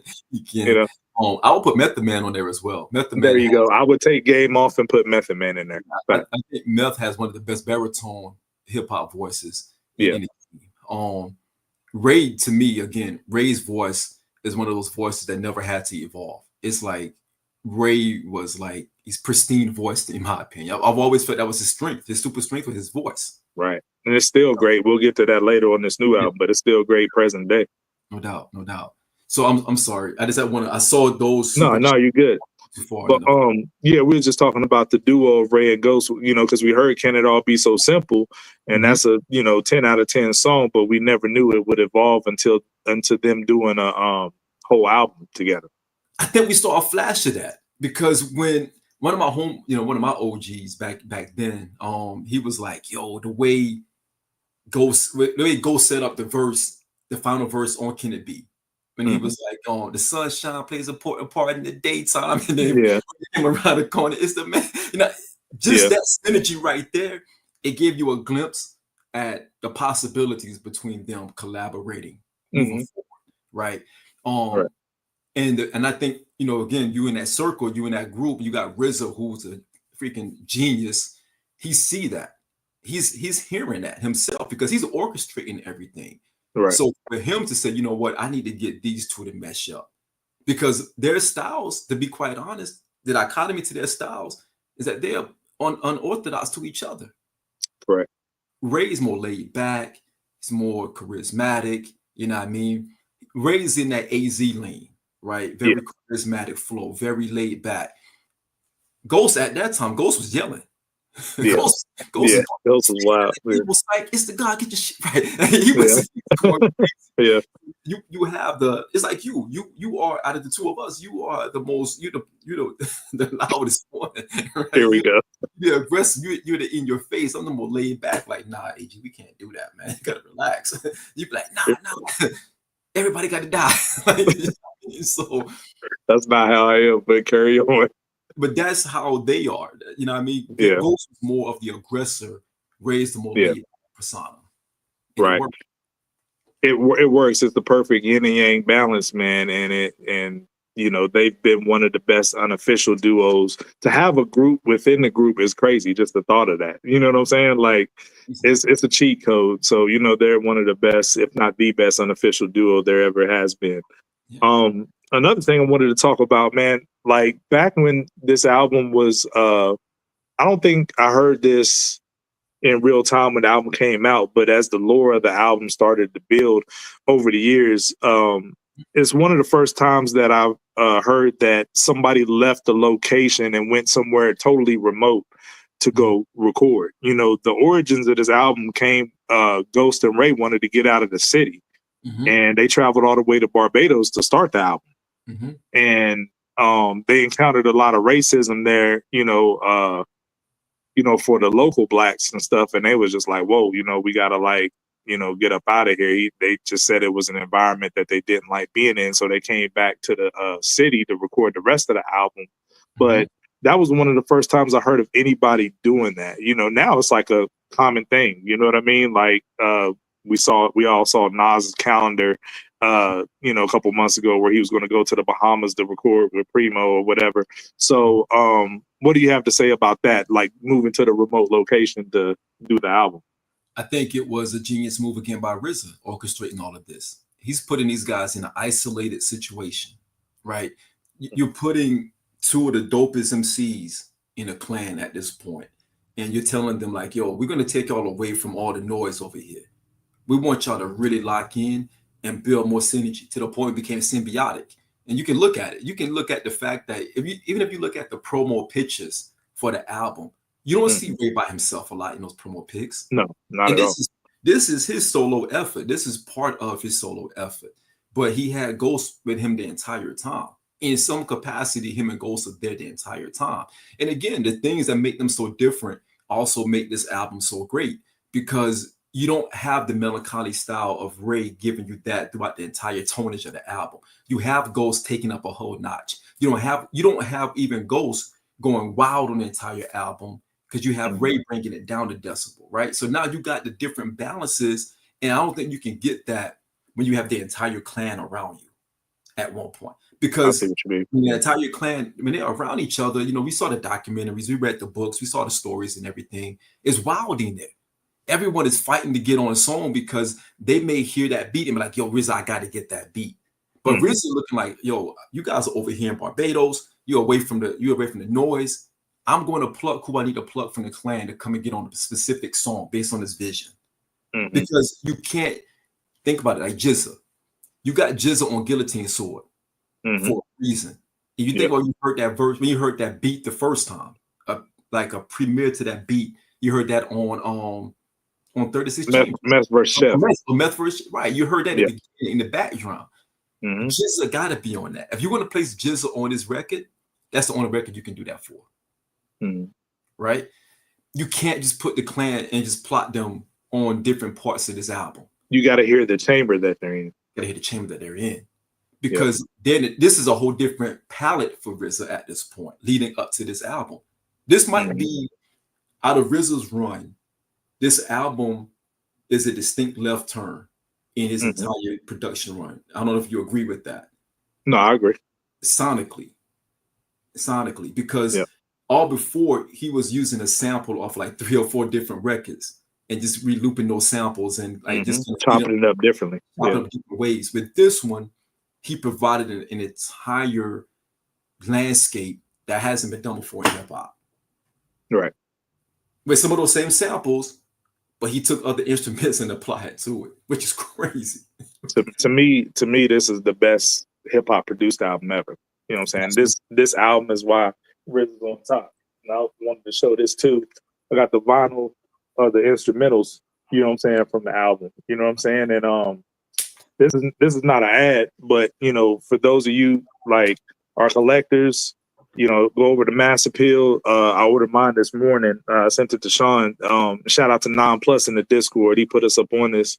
You know? I would put Method Man on there as well. Method Man. There you go. I would take Game off and put Method Man in there. I think Meth has one of the best baritone hip hop voices. Yeah. Ray, to me, again, Ray's voice is one of those voices that never had to evolve. It's like Ray was like his pristine voice, in my opinion. I've always felt that was his strength. His super strength was his voice. Right. And it's still great. We'll get to that later on this new album, but it's still great present day. No doubt. No doubt. So I'm sorry. I saw those. No, you're good. But we were just talking about the duo of Ray and Ghost, you know, because we heard Can It All Be So Simple, and that's a 10 out of 10 song, but we never knew it would evolve into them doing a whole album together. I think we saw a flash of that because when one of my OGs back then, he was like, yo, the way Ghost set up the final verse on Can It Be? When he was like, "Oh, the sunshine plays an important part in the daytime," and then when he came around the corner, it's the man. You know, just that synergy right there. It gave you a glimpse at the possibilities between them collaborating moving forward, right? And I think, you know, again, you in that circle, you in that group, you got Rizza, who's a freaking genius. He see that. He's hearing that himself because he's orchestrating everything. Right. So for him to say, you know what, I need to get these two to mesh up because their styles, to be quite honest, the dichotomy to their styles is that they're unorthodox to each other. Correct. Ray's more laid back. He's more charismatic. You know what I mean? Ray's in that AZ lane, right? Very charismatic flow, very laid back. Ghost at that time, Ghost was yelling. Ghost was wild. He was like, "It's the God, get your shit right." He was going crazy. You have it's like you are out of the two of us, you are the most, the loudest one. Right? Here we go. You're aggressive, you're the in your face. I'm the more laid back, like, nah, AG, we can't do that, man. You gotta relax. You be like, nah, everybody gotta die. So that's not how I am, but carry on. but that's how they are. You know what I mean? Yeah. Ghost was more of the aggressor, raised the more Yeah. laid persona. And Right. It works. It's the perfect yin and yang balance, man. And you know, they've been one of the best unofficial duos. To have a group within the group is crazy. Just the thought of that. You know what I'm saying? Like, it's a cheat code. So, you know, they're one of the best, if not the best unofficial duo there ever has been. Yeah. Another thing I wanted to talk about, man, like back when this album was I don't think I heard this in real time when the album came out, but as the lore of the album started to build over the years, it's one of the first times that I've heard that somebody left the location and went somewhere totally remote to go record. You know, the origins of this album came, Ghost and Ray wanted to get out of the city, and they traveled all the way to Barbados to start the album. And they encountered a lot of racism there, you know, for the local blacks and stuff. And they was just like, whoa, you know, we got to like, you know, get up out of here. They just said it was an environment that they didn't like being in. So they came back to the city to record the rest of the album. But that was one of the first times I heard of anybody doing that. You know, now it's like a common thing. You know what I mean? Like we all saw Nas's calendar, you know, a couple months ago where he was going to go to the Bahamas to record with Primo or whatever. So what do you have to say about that? Like moving to the remote location to do the album? I think it was a genius move again by Rizza orchestrating all of this. He's putting these guys in an isolated situation, right? You're putting two of the dopest MCs in a clan at this point, and you're telling them like, yo, we're going to take y'all away from all the noise over here. We want y'all to really lock in and build more synergy to the point it became symbiotic. And you can look at it. You can look at the fact that even if you look at the promo pictures for the album, you don't see Ray by himself a lot in those promo pics. No, not and at all. This is his solo effort. This is part of his solo effort. But he had Ghost with him the entire time. In some capacity, him and Ghost are there the entire time. And again, the things that make them so different also make this album so great, because you don't have the melancholy style of Ray giving you that throughout the entire tonage of the album. You have Ghost taking up a whole notch. You don't have even Ghost going wild on the entire album, because you have Ray bringing it down to decibel, right? So now you got the different balances, and I don't think you can get that when you have the entire clan around you at one point. Because when the entire clan, when they're around each other, you know, we saw the documentaries, we read the books, we saw the stories and everything. It's wild in there. Everyone is fighting to get on a song because they may hear that beat and be like, yo, Rizza, I got to get that beat. But Rizza looking like, yo, you guys are over here in Barbados. You're away from the noise. I'm going to pluck who I need to pluck from the clan to come and get on a specific song based on this vision. Because you can't think about it like Jizza. You got Jizza on Guillotine Sword for a reason. And you think, oh, you heard that verse, when you heard that beat the first time, like a premiere to that beat, you heard that on 36 Meth vs. Chef. Meth vs. Right. You heard that in the background. Jizza got to be on that. If you want to place Jizza on this record, that's the only record you can do that for. Right? You can't just put the clan and just plot them on different parts of this album. You got to hear the chamber that they're in. Got to hear the chamber that they're in. Because then this is a whole different palette for Rizza at this point, leading up to this album. This might be, out of Rizza's run, this album is a distinct left turn in his entire production run. I don't know if you agree with that. No, I agree. Sonically, because all before he was using a sample of like 3 or 4 different records and just re-looping those samples and like just chopping it up differently, different ways. With this one, he provided an entire landscape that hasn't been done before in hip hop. Right. With some of those same samples, but he took other instruments and applied it to it, which is crazy. To me, this is the best hip hop produced album ever. You know what I'm saying? This album is why Rizza's on top. And I wanted to show this too. I got the vinyl of the instrumentals, you know what I'm saying, from the album. You know what I'm saying? And this is not an ad, but you know, for those of you like our collectors, you know, go over to Mass Appeal. I ordered mine this morning. I sent it to Sean. Shout out to 9+ in the Discord. He put us up on this.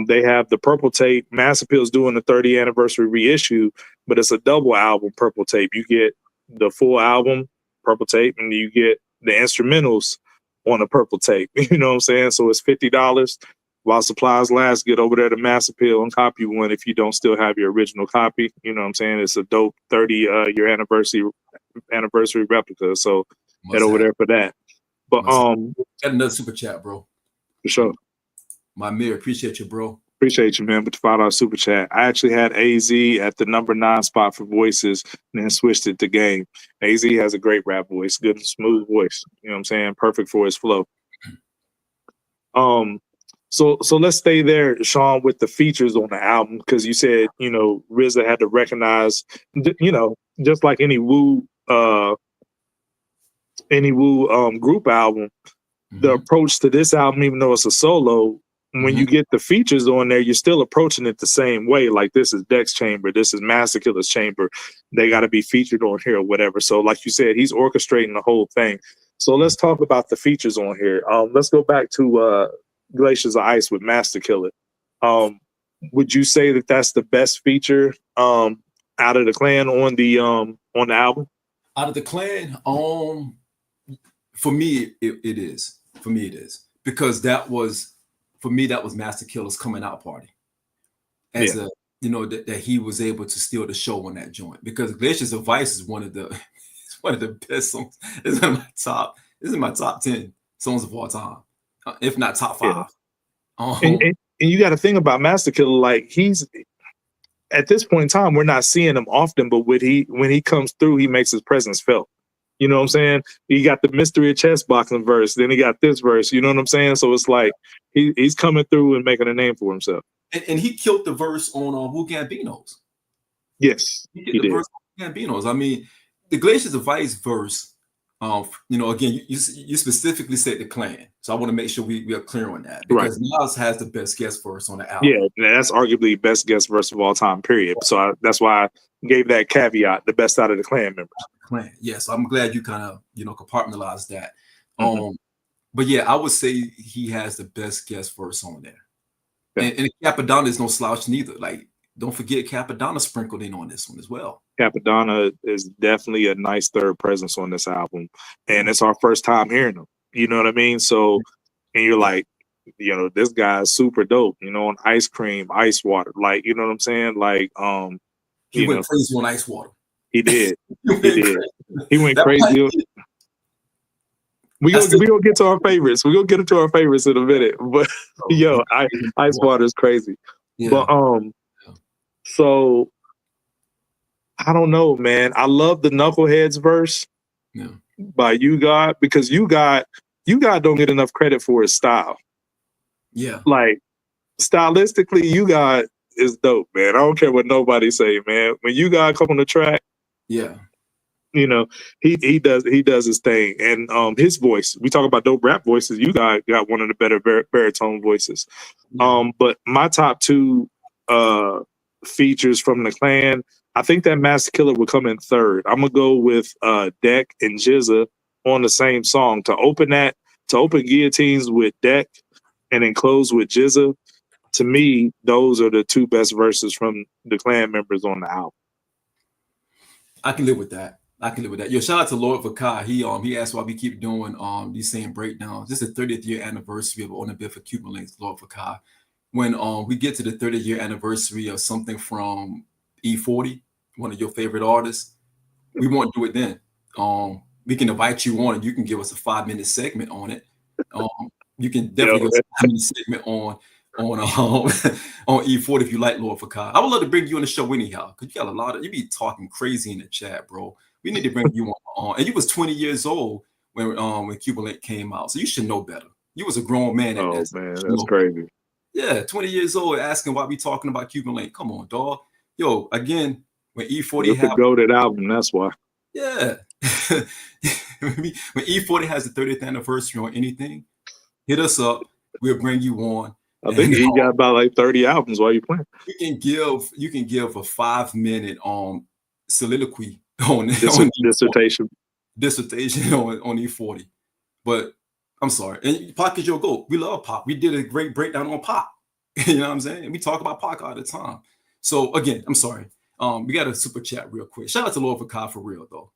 They have the purple tape. Mass Appeal's doing the 30th anniversary reissue, but it's a double album purple tape. You get the full album purple tape, and you get the instrumentals on a purple tape. You know what I'm saying? So it's $50 while supplies last. Get over there to Mass Appeal and copy one if you don't still have your original copy. You know what I'm saying? It's a dope 30 year anniversary replica. So head over there for that. But got another super chat, bro. For sure. My mirror, appreciate you, bro. Appreciate you, man. But the $5 super chat. I actually had AZ at the number 9 spot for voices and then switched it to Game. AZ has a great rap voice, good and smooth voice. You know what I'm saying? Perfect for his flow. So let's stay there, Sean, with the features on the album, because you said, you know, Rizza had to recognize, you know, just like any Wu group album, the approach to this album, even though it's a solo, when you get the features on there, you're still approaching it the same way. Like, this is Dex Chamber, this is Master Killah's Chamber. They got to be featured on here or whatever. So like you said, he's orchestrating the whole thing. So let's talk about the features on here. Let's go back to Glaciers of Ice with Master Killah. Would you say that that's the best feature out of the Clan on the album? Out of the Clan, for me, it is. For me, it is. Because that was Master Killah's coming out party. As a, you know, that he was able to steal the show on that joint. Because Glaciers of Ice is one of the best songs. This is my top 10 songs of all time, if not top 5. And you got to think about Master Killah, like, he's at this point in time, we're not seeing him often, but when he comes through, he makes his presence felt. You know what I'm saying? He got the Mystery of Chess boxing verse, then he got this verse. You know what I'm saying? So it's like he's coming through and making a name for himself. And he killed the verse on Wu Gambino's. Yes, he did the verse on Gambino's. I mean, the Glaciers of Ice verse. You know, again, you specifically said the Clan, so I want to make sure we are clear on that, because Nas has the best guest verse on the album. Yeah, that's arguably best guest verse of all time. Period. So that's why I gave that caveat: the best out of the Clan members. Clan, yes, I'm glad you kind of compartmentalized that. But yeah, I would say he has the best guest verse on there, and Capadonna is no slouch neither. Like, don't forget Capadonna sprinkled in on this one as well. Capadonna is definitely a nice third presence on this album, and it's our first time hearing him. You know what I mean? So, and you're like, you know, this guy's super dope. You know, on Ice Cream, Ice Water, like, you know what I'm saying? Like, he went crazy on Ice Water. He did. He went crazy. We gonna get to our favorites. We're gonna get into our favorites in a minute. But Ice Water is crazy. Yeah. But so I don't know, man. I love the Knuckleheads verse by You God, because You God don't get enough credit for his style. Yeah. Like, stylistically, You God is dope, man. I don't care what nobody say, man. When You God come on the track, you know, he does his thing. And his voice, we talk about dope rap voices, You got one of the better baritone voices. But my top 2 features from the Clan, I think that Master Killah would come in third. I'm gonna go with Deck and Jizza on the same song to open Guillotines with Deck and then close with Jizza. To me, those are the 2 best verses from the Clan members on the album. I can live with that. Yo, shout out to Lord Vakai. He asked why we keep doing these same breakdowns. This is the 30th year anniversary of On a Bit for Cuban Linx, Lord Vakai. When we get to the 30th year anniversary of something from E40, one of your favorite artists, we won't do it then. We can invite you on and you can give us a 5-minute segment on it. You can definitely give us a 5-minute segment on E40 if you like, Lord Vakai. I would love to bring you on the show anyhow, because you got you be talking crazy in the chat, bro. We need to bring you on. And you was 20 years old when Cuban Linx came out, so you should know better. You was a grown man. Man, that's crazy. Yeah, 20 years old, asking why we talking about Cuban Linx. Come on, dog. Yo, again, when E40 had the goated album, that's why. Yeah. When E40 has the 30th anniversary on anything, hit us up. We'll bring you on. I think he got about like 30 albums while you playing. You can give a 5-minute soliloquy on dissertation on E40. But I'm sorry. And Pac is your GOAT. We love Pac. We did a great breakdown on Pac. You know what I'm saying? We talk about Pac all the time. So again, I'm sorry. We got a super chat real quick. Shout out to Lord Vakai for real though.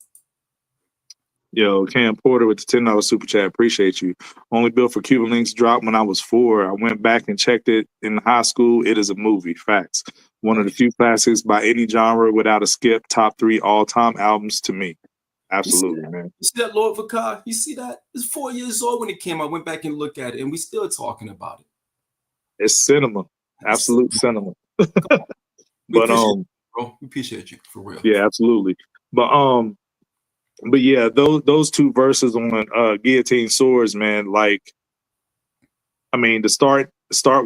Yo, Cam Porter with the $10 super chat. Appreciate you. Only bill for Cuban Links dropped when I was 4. I went back and checked it in high school. It is a movie. Facts. One of the few classics by any genre without a skip. Top 3 all-time albums to me. Absolutely, man. You see that, Lord Vakar? You see that? It's 4 years old when it came. I went back and looked at it, and we still talking about it. It's cinema. Absolute cinema. We appreciate you for real. Yeah, absolutely. But yeah, those 2 verses on Guillotine Swords, man, like, I mean, to start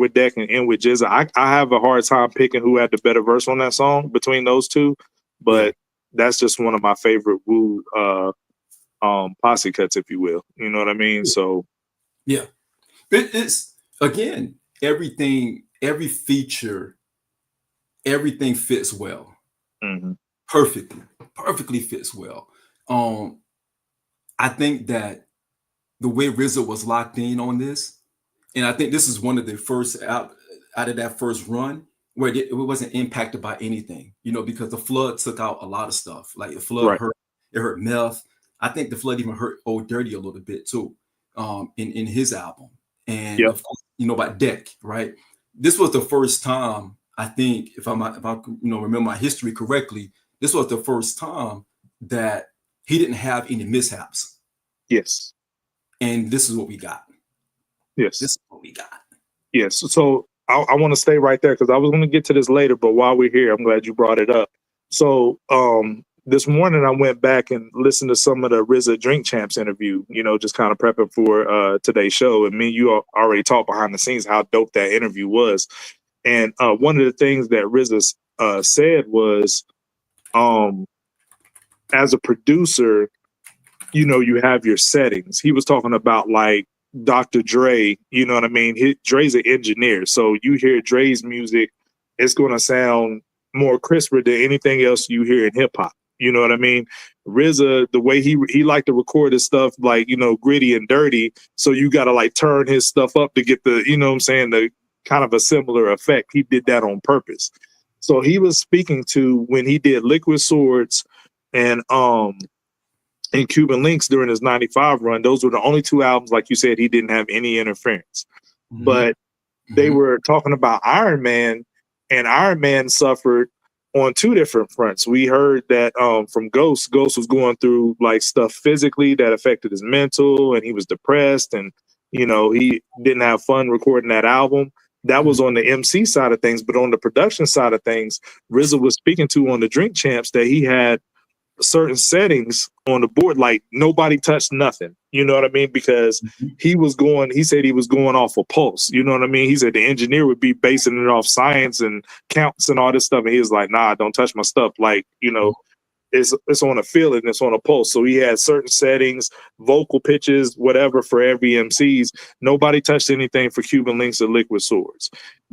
with Deck and end with Jizza, I have a hard time picking who had the better verse on that song between those 2, but that's just one of my favorite Wu posse cuts, if you will. You know what I mean? So yeah, it's again, everything, every feature, everything fits well. Mm-hmm. Perfectly fits well. I think that the way Rizza was locked in on this, and I think this is one of the first out of that first run where it wasn't impacted by anything, you know, because the flood took out a lot of stuff. Like the flood hurt Meth. I think the flood even hurt Old Dirty a little bit too, in his album. And of course, you know about Deck, right? This was the first time, I think, if I remember my history correctly, this was the first time that he didn't have any mishaps. Yes. And this is what we got. Yes. This is what we got. Yes. So I want to stay right there because I was going to get to this later, but while we're here, I'm glad you brought it up. So this morning I went back and listened to some of the Rizza Drink Champs interview, you know, just kind of prepping for today's show. And me and you already talked behind the scenes how dope that interview was. And one of the things that Rizza said was, as a producer, you know, you have your settings. He was talking about like Dr. Dre, you know what I mean? Dre's an engineer. So you hear Dre's music, it's going to sound more crisper than anything else you hear in hip hop. You know what I mean? Rizza, the way he liked to record his stuff, like, you know, gritty and dirty. So you got to like turn his stuff up to get the, you know what I'm saying, the kind of a similar effect. He did that on purpose. So he was speaking to when he did Liquid Swords and Cuban Linx during his 95 run. Those were the only 2 albums, like you said, he didn't have any interference. Mm-hmm. But they were talking about Iron Man, and Iron Man suffered on 2 different fronts. We heard that from Ghost was going through like stuff physically that affected his mental, and he was depressed, and, you know, he didn't have fun recording that album. That was on the MC side of things, but on the production side of things, Rizza was speaking to on the Drink Champs that he had certain settings on the board, like nobody touched nothing. You know what I mean? Because he said he was going off a pulse. You know what I mean? He said the engineer would be basing it off science and counts and all this stuff. And he was like, nah, don't touch my stuff. Like, you know, it's on a feeling, it's on a pulse. So he had certain settings, vocal pitches, whatever for every MCs. Nobody touched anything for Cuban Linx or Liquid Swords.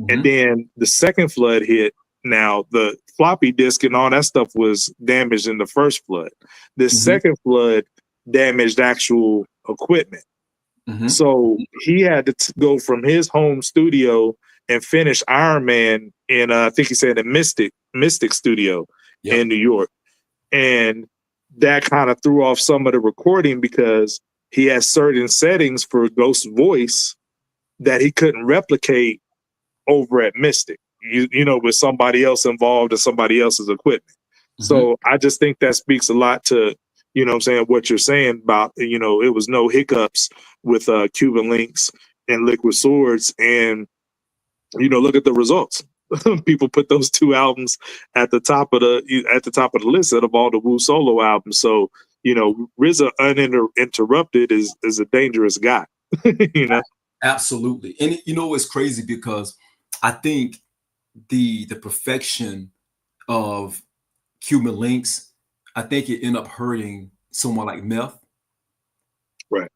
And then the second flood hit. Now, the floppy disk and all that stuff was damaged in the first flood. The second flood damaged actual equipment. So he had to go from his home studio and finish Iron Man in, I think he said, a Mystic studio in New York. And that kind of threw off some of the recording because he has certain settings for Ghost's voice that he couldn't replicate over at Mystic. You know, with somebody else involved and somebody else's equipment. So I just think that speaks a lot to, you know what I'm saying, what you're saying about, you know, it was no hiccups with Cuban Linx and Liquid Swords. And, you know, look at the results. People put those 2 albums at the top of the list out of all the Wu solo albums. So, you know, Rizza uninterrupted is a dangerous guy. You know? Absolutely. And you know, it's crazy because I think the perfection of Cuban Linx, I think it ended up hurting someone like Meth. Right.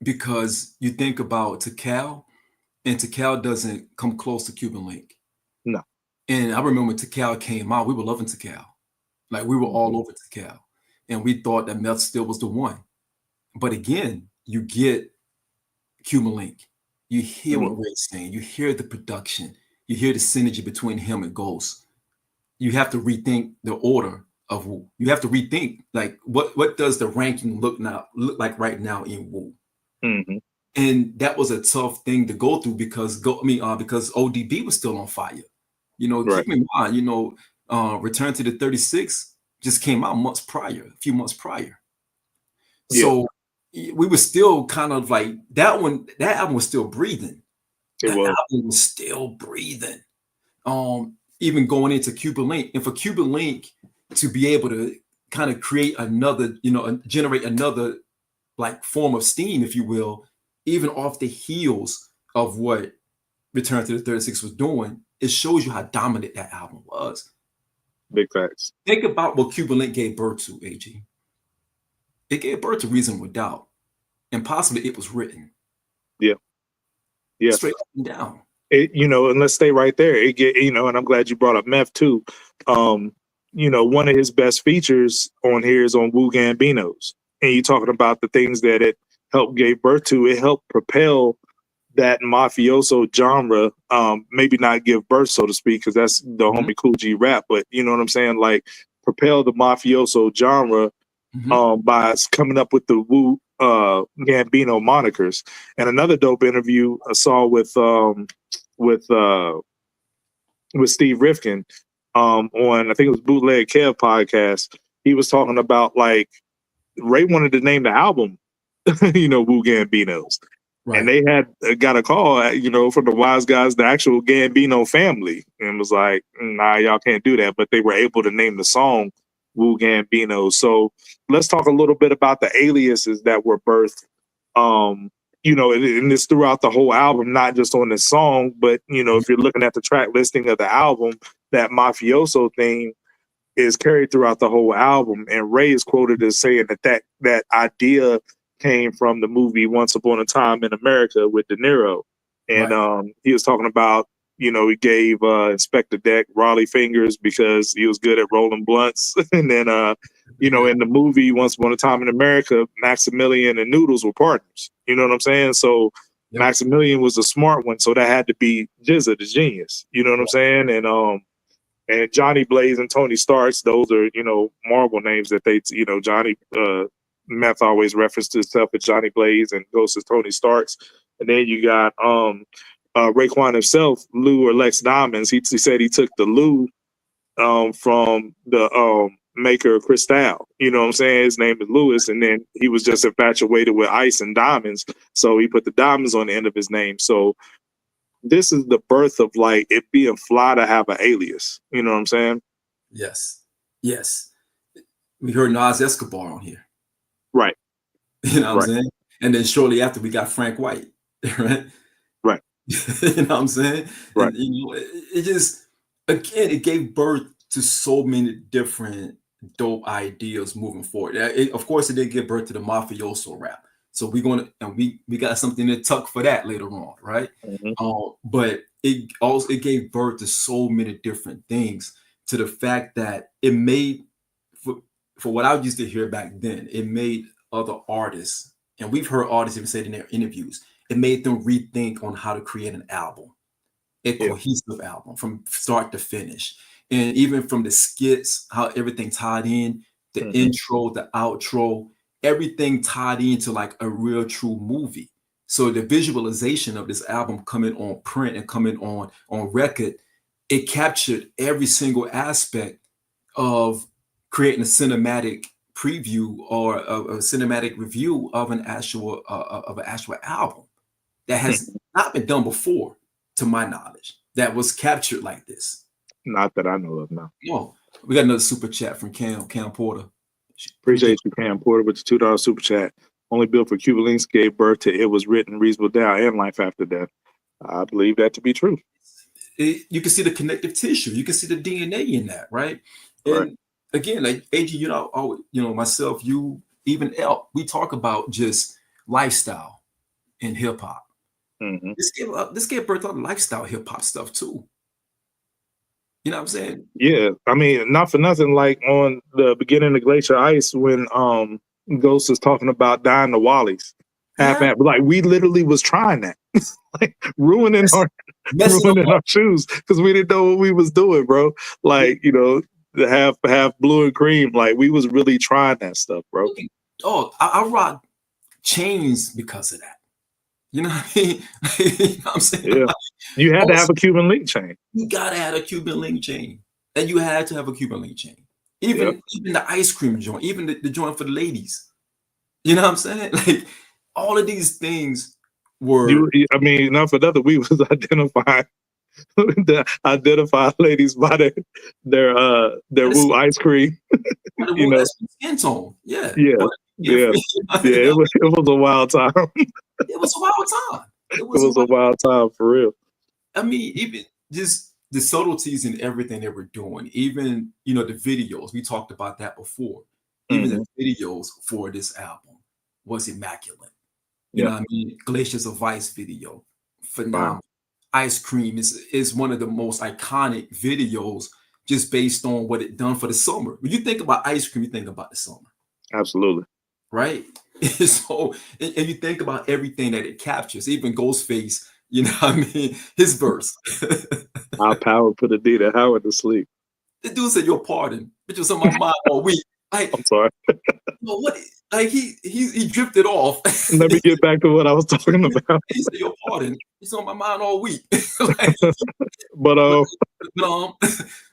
Because you think about Tikal, and Tikal doesn't come close to Cuban Linx. No. And I remember when Tikal came out, we were loving Tikal. Like we were all over Tikal. And we thought that Meth still was the one. But again, you get Cuban Linx. You hear what Ray's saying. You hear the production. You hear the synergy between him and Ghost. You have to rethink the order of Wu. You have to rethink like what does the ranking look like right now in Wu. Mm-hmm. And that was a tough thing to go through because ODB was still on fire. You know, Right. keep in mind, you know, Return to the 36 just came out a few months prior. So we were still kind of like that album was still breathing. Album was still breathing. Even going into Cuban Linx, and for Cuban Linx to be able to kind of create another, you know, generate another like form of steam, if you will, even off the heels of what Return to the 36 was doing, it shows you how dominant that album was. Big facts. Think about what Cuban Linx gave birth to, AG. It gave birth to Reasonable Doubt, and possibly it was written. Yeah. Straight up and down. You know, and let's stay right there. You know, and I'm glad you brought up Meth too. You know, one of his best features on here is on Wu Gambino's, and you talking about the things that it helped gave birth to. It helped propel that mafioso genre. Maybe not give birth, so to speak, because that's the homie Cool G rap, but you know what I'm saying? Like propel the mafioso genre by coming up with the Wu Gambino monikers. And another dope interview I saw with Steve Rifkin on, I think it was Bootleg Kev podcast. He was talking about like Ray wanted to name the album, you know, Wu Gambino's. Right. And they had got a call, you know, from the Wise Guys, the actual Gambino family, and was like, nah, y'all can't do that. But they were able to name the song Wu Gambino. So let's talk a little bit about the aliases that were birthed. You know, and it's throughout the whole album, not just on this song, but, you know, if you're looking at the track listing of the album, that mafioso theme is carried throughout the whole album. And Ray is quoted as saying that idea came from the movie Once Upon a Time in America with De Niro. And he was talking about, you know, he gave Inspector Deck Raleigh fingers because he was good at rolling blunts. And then, you know, in the movie Once Upon a Time in America, Maximilian and Noodles were partners. You know what I'm saying? So Maximilian was the smart one. So that had to be Rizza, the genius. You know what I'm saying? And Johnny Blaze and Tony Starks, those are, you know, Marvel names that they, you know, Johnny, Meth always referenced himself as Johnny Blaze and Ghost as Tony Starks. And then you got Raekwon himself, Lou or Lex Diamonds. He said he took the Lou from the maker of Cristal. You know what I'm saying? His name is Lewis, and then he was just infatuated with ice and diamonds, so he put the diamonds on the end of his name. So this is the birth of like it being fly to have an alias. You know what I'm saying? Yes. We heard Nas Escobar on here. Right. You know what I'm saying? And then shortly after we got Frank White, right? Right. You know what I'm saying? Right. And, you know, it just, again, it gave birth to so many different dope ideas moving forward. Of course, it did give birth to the mafioso rap. So we're going to, and we got something to tuck for that later on, right? But it gave birth to so many different things, to the fact that it made, for what I used to hear back then, it made other artists, and we've heard artists even say in their interviews, it made them rethink on how to create an album, a cohesive album from start to finish. And even from the skits, how everything tied in, the intro, the outro, everything tied into like a real true movie. So the visualization of this album coming on print and coming on record, it captured every single aspect of creating a cinematic preview or a cinematic review of an actual album that has not been done before, to my knowledge, that was captured like this. Not that I know of now. No, we got another super chat from Cam Porter. Appreciate you, Cam Porter, with the $2 super chat. Only built for Cuban Linx gave birth to It Was Written, Reasonable Doubt, and Life After Death. I believe that to be true. You can see the connective tissue. You can see the DNA in that, right? And again, like AG, you know, myself, you, even Elk, we talk about just lifestyle in hip hop. This gave birth to lifestyle hip hop stuff too. You know what I'm saying? Yeah, I mean, not for nothing. Like on the beginning of Glacier Ice, when Ghost is talking about dying to Wallies, like we literally was trying that, like ruining our shoes because we didn't know what we was doing, bro. Like, you know, the half blue and cream. Like we was really trying that stuff, bro. Oh, I rock chains because of that. You know what I mean? You know what I'm saying? Yeah. Like, You had to have also, a Cuban link chain. you gotta have a Cuban link chain. And you had to have a Cuban link chain. Yep. Even the ice cream joint, even the joint for the ladies. You know what I'm saying? Like all of these things were I mean, not for nothing, we was identify ladies by their Wu ice cream. You know. skin tone. Yeah. Yeah. But Yeah. Yeah. It was a wild time. it was a wild time. It It was a was a wild time for real. I mean, even just the subtleties in everything that we're doing, even the videos, we talked about that before. Even the videos for this album was immaculate. You know what I mean? Glaciers of Ice video, phenomenal. Wow. Ice Cream is one of the most iconic videos just based on what it done for the summer. When you think about Ice Cream, you think about the summer. Absolutely. Right? So, and you think about everything that it captures, even Ghostface, you know what I mean? His verse. Our power put Adita Howard to sleep. The dude said, "Your pardon," which was on my mind all week. Like, I'm sorry. What? Like he drifted off. Let me get back to what I was talking about. He said, "Your pardon." It's on my mind all week. Like, but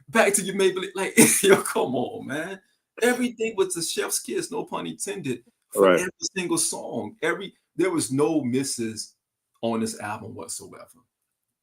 back to you, Maybelline. Like, yo, come on, man. Everything was a chef's kiss, no pun intended, for every single song. There was no misses on this album whatsoever.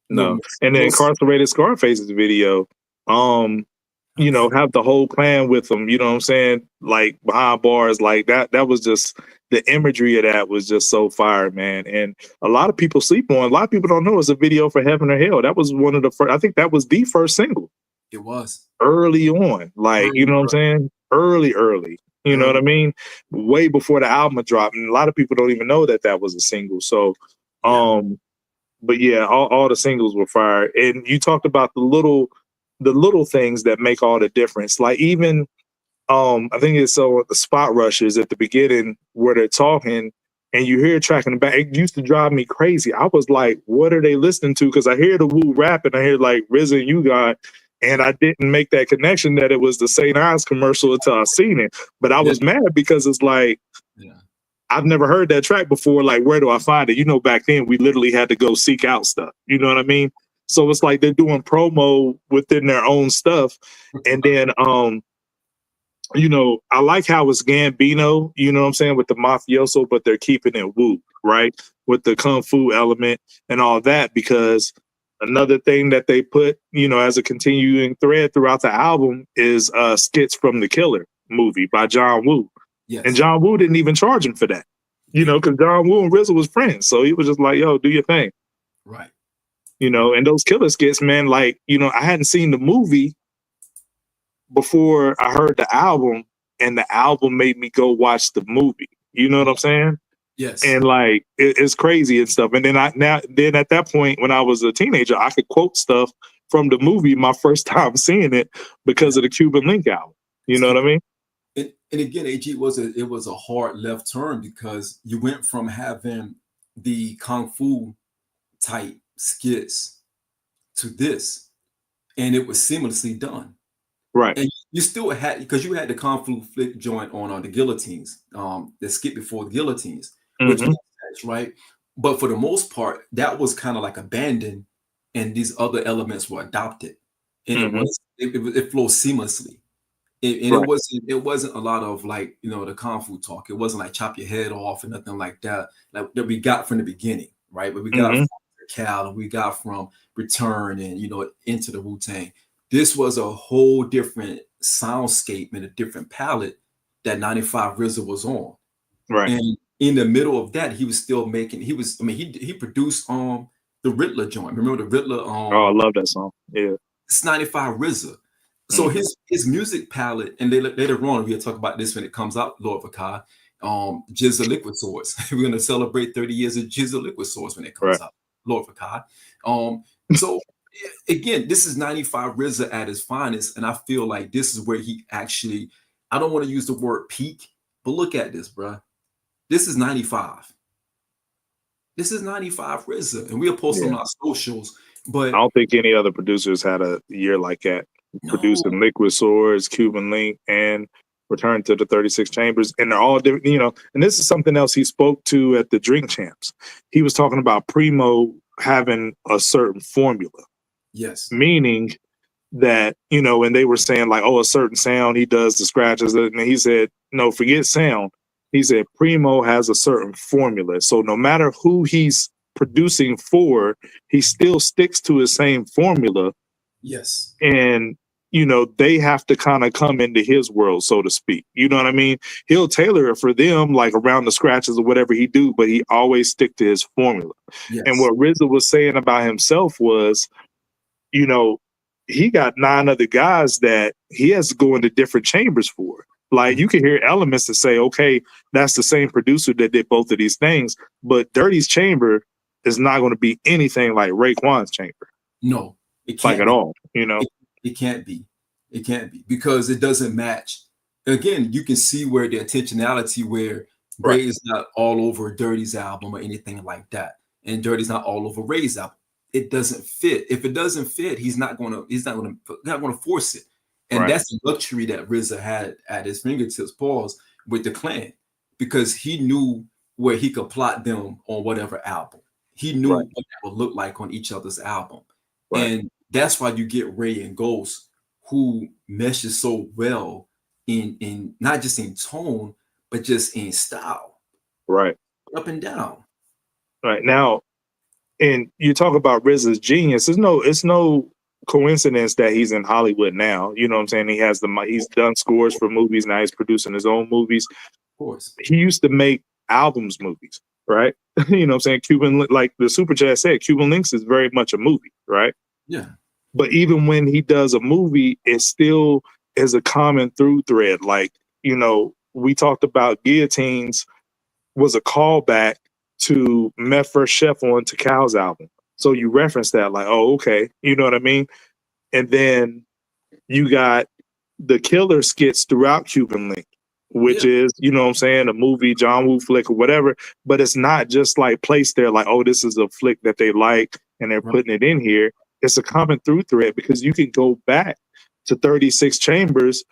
No. And the Incarcerated Scarface's video, have the whole clan with them, you know what I'm saying? Like behind bars, like that was just the imagery of that was just so fire, man. And a lot of people sleep on, a lot of people don't know it's a video for Heaven or Hell. That was one of the first, I think that was the first single. It was. Early on, like, you know what I'm saying? Early. You know what I mean? Way before the album dropped. And a lot of people don't even know that was a single. So, but yeah, all the singles were fire. And you talked about the little things that make all the difference. Like even I think it's the spot rushes at the beginning where they're talking and you hear a track in the back. It used to drive me crazy. I was like, what are they listening to? Because I hear the Wu rap and I hear like Rizza and You Got, and I didn't make that connection that it was the St. Ives commercial until I seen it. But I was mad because it's like, I've never heard that track before. Like, where do I find it? Back then we literally had to go seek out stuff. You know what I mean? So it's like they're doing promo within their own stuff. And then, I like how it's Gambino, you know what I'm saying, with the Mafioso, but they're keeping it Wu, right? With the Kung Fu element and all that, because another thing that they put, as a continuing thread throughout the album is Skits from the Killer movie by John Woo. Yes. And John Woo didn't even charge him for that, because John Woo and Rizza was friends. So he was just like, yo, do your thing. Right. And those Killer skits, man, like, I hadn't seen the movie before I heard the album, and the album made me go watch the movie. You know what I'm saying? Yes. And like, it's crazy and stuff. And then at that point, when I was a teenager, I could quote stuff from the movie my first time seeing it because of the Cuban Linx album. You know what I mean? And again, AG, it was a hard left turn because you went from having the Kung Fu type skits to this, and it was seamlessly done. Right. And you still had, because you had the Kung Fu flick joint on the guillotines, the skit before the guillotines, which was right. But for the most part, that was kind of like abandoned, and these other elements were adopted, and it flowed seamlessly. It wasn't a lot of like, the Kung Fu talk. It wasn't like chop your head off and nothing like that, like that we got from the beginning, right? But we got from Cal, and we got from Return, and into the Wu-Tang. This was a whole different soundscape and a different palette that 95 Rizza was on. Right. And in the middle of that, he was still making, he produced the Riddler joint. Remember the Riddler? I love that song. Yeah. It's 95 Rizza. So his music palette, and later on we'll talk about this when it comes out, Lord Vakai, Jizza Liquid Swords. We're gonna celebrate 30 years of Jizza Liquid Swords when it comes out, Lord Vakai. So again, this is 95 Rizza at his finest, and I feel like this is where he actually, I don't want to use the word peak, but look at this, bro. This is 95. This is 95 Rizza, and we'll post on our socials. But I don't think any other producers had a year like that. No. producing Liquid Swords, Cuban Link, and Return to the 36 Chambers. And they're all different, you know. And this is something else he spoke to at the Drink Champs. He was talking about Primo having a certain formula, Yes. meaning that, you know, and they were saying like, oh, a certain sound, he does the scratches. And he said, no, forget sound. He said Primo has a certain formula. So no matter who he's producing for, he still sticks to his same formula. Yes. And, you know, they have to kind of come into his world, so to speak. You know what I mean? He'll tailor it for them, like around the scratches or whatever he do, but he always stick to his formula. And Yes. what Rizza was saying about himself was, you know, he got 9 other guys that he has to go into different chambers for. Like you can hear elements that say, okay, that's the same producer that did both of these things, but Dirty's chamber is not going to be anything like Raekwon's chamber. No, it Like can't at be. all, you know? It can't be. It can't be because it doesn't match. Again, you can see where the intentionality where Right. Ray is not all over Dirty's album or anything like that. And Dirty's not all over Ray's album. It doesn't fit. If it doesn't fit, he's not gonna force it. And Right. that's the luxury that Rizza had at his fingertips, pause, with the clan, because he knew where he could plot them on whatever album. He knew Right. what that would look like on each other's album. Right. And that's why you get Ray and Ghost, who meshes so well in not just in tone, but just in style, Right. up and down. Right. Now, and you talk about Rizza's genius. It's no coincidence that he's in Hollywood now. You know what I'm saying? He's done scores for movies. Now he's producing his own movies. Of course. He used to make albums movies, right? You know what I'm saying? Like the Super Chat said, Cuban Linx is very much a movie, right? Yeah. But even when he does a movie, it still is a common through thread. Like, you know, we talked about Guillotines was a callback to Met First Chef on Cow's album. So you reference that, like, oh, okay, you know what I mean? And then you got the killer skits throughout Cuban Link, which is, you know what I'm saying, a movie, John Woo flick or whatever, but it's not just like placed there like, oh, this is a flick that they like and they're putting it in here. It's a common through thread because you can go back to 36 Chambers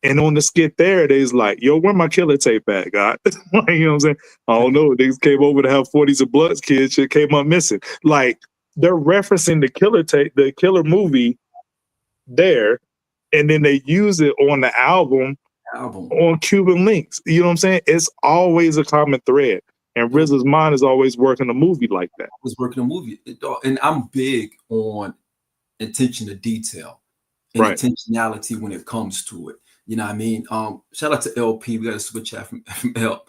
and on the skit there, they's like, yo, where my killer tape at, God? Like, you know what I'm saying? I don't know. They came over to have 40s of Bloods kids. Shit came up missing. Like, they're referencing the killer tape, the killer movie there, and then they use it on the album on Cuban Linx. You know what I'm saying? It's always a common thread. And Rizza's mind is always working a movie like that. Was working a movie. And I'm big on attention to detail and intentionality when it comes to it. You know what I mean? Shout out to LP. We got a super chat from L.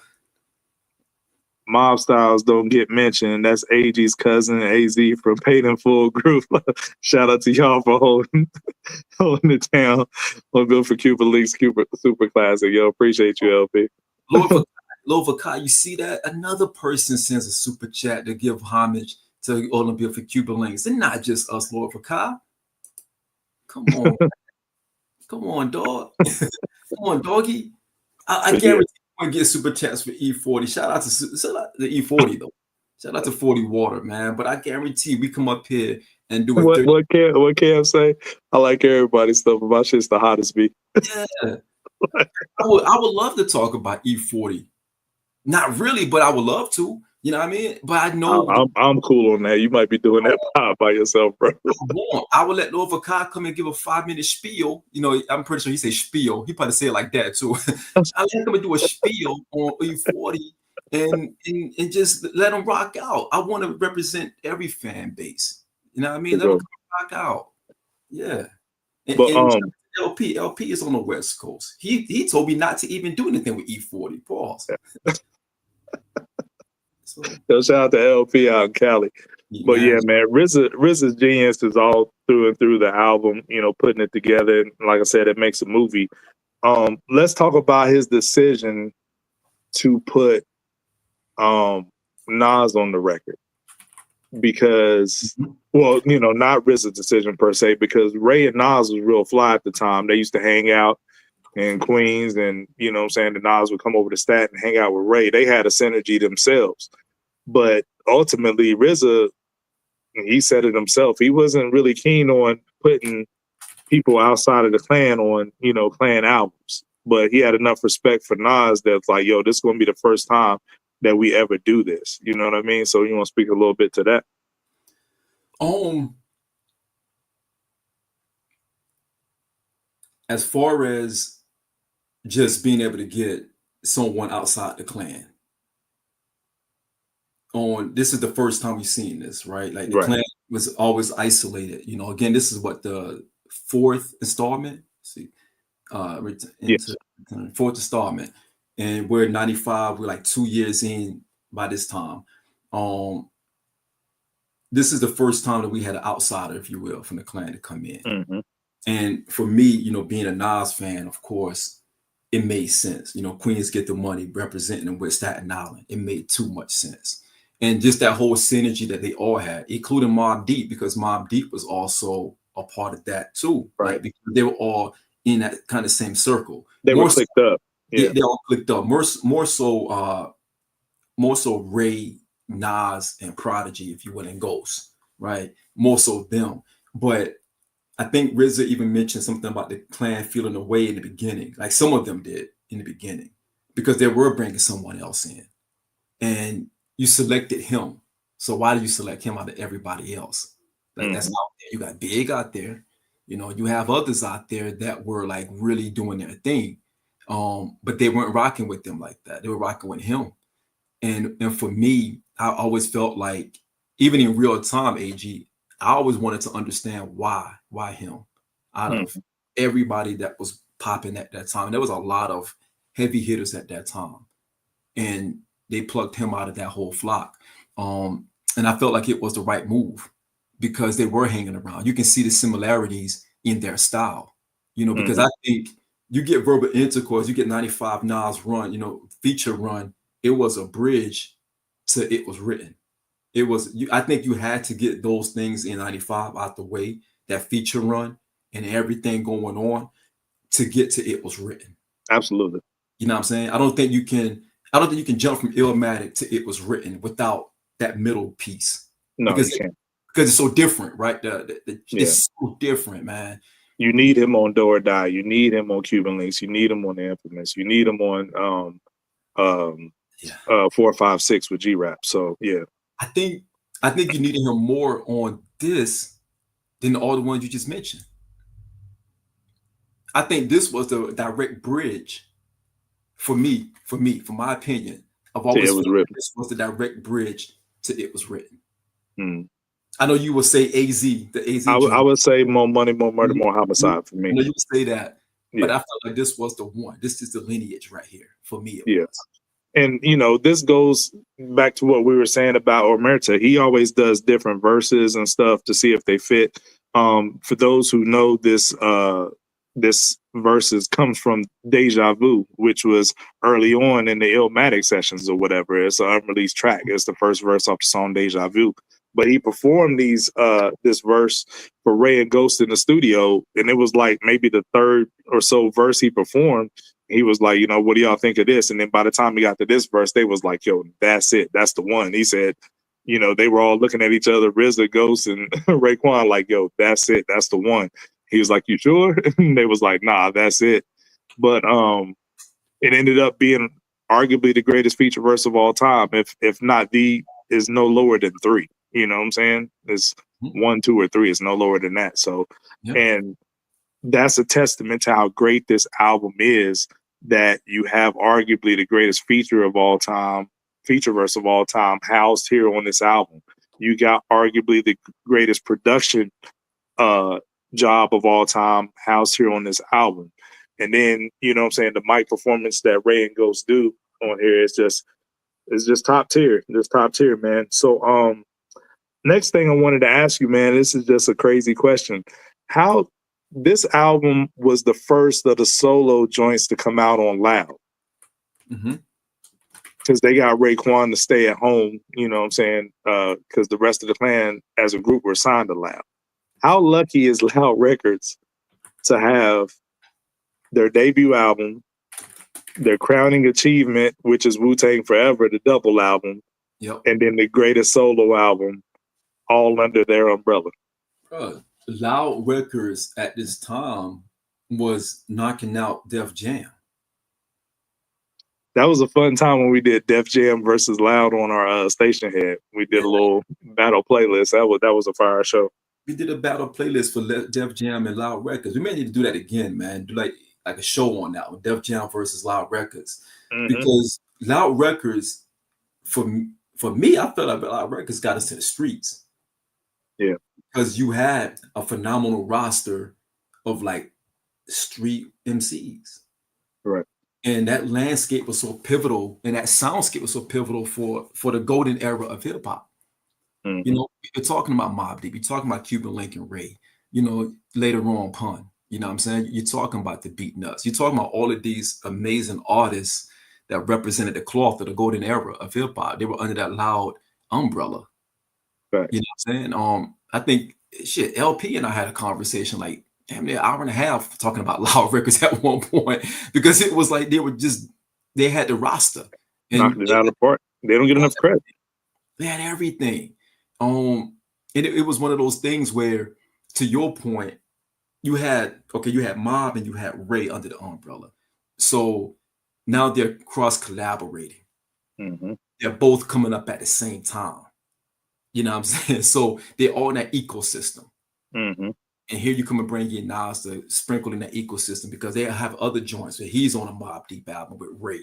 Mob Styles don't get mentioned. That's AG's cousin, AZ from Paid in Full Group. Shout out to y'all for holding it down. Well, good for Cuban Linx, super classic. Yo, appreciate you, LP. Lord Vakai, you see that? Another person sends a super chat to give homage to Olympia for Cuban Linx. And not just us, Lord Vakai. Come on. Come on, dog. Come on, doggy. I guarantee you want to get super chats for E40. Shout out to the E40 though. Shout out to 40 Water, man. But I guarantee we come up here and do it. What Cam say? I like everybody's stuff. My shit's the hottest beat. Yeah. I would love to talk about E40. Not really, but I would love to. You know what I mean? But I know I'm cool on that. You might be doing that by yourself, bro. I would let Lord Vakai come and give a 5-minute spiel. You know, I'm pretty sure he say spiel. He probably say it like that too. I let him do a spiel on E40 and just let him rock out. I want to represent every fan base. You know what I mean? Let him rock out. Yeah. And LP is on the West Coast. He told me not to even do anything with E40. Pause. So shout out to LP out in Cali. But yeah, man, Rizza's genius is all through and through the album, you know, putting it together. And like I said, it makes a movie. Let's talk about his decision to put Nas on the record. Because, well, you know, not Rizza's decision per se, because Ray and Nas was real fly at the time. They used to hang out in Queens and, you know what I'm saying, the Nas would come over to Staten and hang out with Ray. They had a synergy themselves. But ultimately, Rizza, he said it himself, he wasn't really keen on putting people outside of the clan on, clan albums. But he had enough respect for Nas that's like, yo, this is going to be the first time that we ever do this. You know what I mean? So you want to speak a little bit to that? As far as just being able to get someone outside the clan, this is the first time we've seen this, right? Like the clan was always isolated. Again, this is what the fourth installment. See, into fourth installment, and we're 95. We're like 2 years in by this time. This is the first time that we had an outsider, if you will, from the clan to come in. Mm-hmm. And for me, being a Nas fan, of course, it made sense. Queens get the money representing them with Staten Island. It made too much sense. And just that whole synergy that they all had, including Mobb Deep, because Mobb Deep was also a part of that too, right? Because they were all in that kind of same circle. They were clicked up. Yeah, they all clicked up. More so Ray, Nas, and Prodigy, if you will, and Ghost, right? More so them. But I think Rizza even mentioned something about the clan feeling away in the beginning. Like some of them did in the beginning, because they were bringing someone else in. And you selected him. So why do you select him out of everybody else? Like that's out there. You got Big out there. You have others out there that were like really doing their thing. But they weren't rocking with them like that. They were rocking with him. And for me, I always felt like, even in real time, AG, I always wanted to understand why him out of everybody that was popping at that time. And there was a lot of heavy hitters at that time. And they plucked him out of that whole flock. And I felt like it was the right move because they were hanging around. You can see the similarities in their style, because I think you get Verbal Intercourse, you get 95 Nas run, feature run. It was a bridge to It Was Written. I think you had to get those things in 95 out the way, that feature run and everything going on, to get to It Was Written. Absolutely. You know what I'm saying? I don't think you can jump from Illmatic to It Was Written without that middle piece. No, because you can't. Because it's so different, right? It's so different, man. You need him on Do or Die. You need him on Cuban Linx. You need him on the Infamous. You need him on 456 with G-Rap. So yeah. I think you needed him more on this than all the ones you just mentioned. I think this was the direct bridge for me, for my opinion. I've always felt this was the direct bridge to It Was Written. I know you would say AZ, the AZ. I would say More Money, More Murder, More Homicide for me. I know you would say that, but I felt like this was the one. This is the lineage right here for me. Yeah. And, this goes back to what we were saying about Omerta. He always does different verses and stuff to see if they fit. For those who know this, this verses comes from Deja Vu, which was early on in the Illmatic sessions or whatever. It's an unreleased track. It's the first verse off the song Deja Vu. But he performed this verse for Ray and Ghost in the studio, and it was like maybe the third or so verse he performed. He was like, what do y'all think of this? And then by the time he got to this verse, they was like, yo, that's it. That's the one. He said, they were all looking at each other, Rizza, Ghost, and Raekwon, like, yo, that's it. That's the one. He was like, you sure? And they was like, nah, that's it. But it ended up being arguably the greatest feature verse of all time. If not is no lower than 3. You know what I'm saying? It's 1, 2, or 3. It's no lower than that. So, and that's a testament to how great this album is, that you have arguably the greatest feature verse of all time housed here on this album. You got arguably the greatest production job of all time housed here on this album. And then, the mic performance that Ray and Ghost do on here is just top tier. Just top tier, man. So, next thing I wanted to ask you, man, this is just a crazy question. How this album was the first of the solo joints to come out on Loud. Because they got Raekwon to stay at home, you know what I'm saying? Because the rest of the clan as a group were signed to Loud. How lucky is Loud Records to have their debut album, their crowning achievement, which is Wu-Tang Forever, the double album, and then the greatest solo album, all under their umbrella? Loud Records at this time was knocking out Def Jam. That was a fun time when we did Def Jam versus Loud on our station head. We did a little battle playlist. That was a fire show. We did a battle playlist for Def Jam and Loud Records. We may need to do that again, man. Do like a show on that one, Def Jam versus Loud Records, because Loud Records, for me, I felt like Loud Records got us to the streets. Yeah, because you had a phenomenal roster of like street MCs, right? And that landscape was so pivotal, and that soundscape was so pivotal for the golden era of hip hop. You know, you're talking about Mobb Deep, you're talking about Cuban Linx and Ray, you know, later on Pun, you know what I'm saying? You're talking about the Beat Nuts, you're talking about all of these amazing artists that represented the cloth of the golden era of hip hop. They were under that Loud umbrella. Right. You know what I'm saying? I think shit, LP and I had a conversation like damn near an hour and a half talking about Loud Records at one point, because it was like they had the roster. And knocking it out of the park. They don't get enough credit. They had everything. And it was one of those things where, to your point, you had Mob and you had Ray under the umbrella. So now they're cross collaborating. They're both coming up at the same time. You know what I'm saying? So they're all in that ecosystem. And here you come and bring in Nas to sprinkle in that ecosystem, because they have other joints. So he's on a Mobb Deep album with Ray.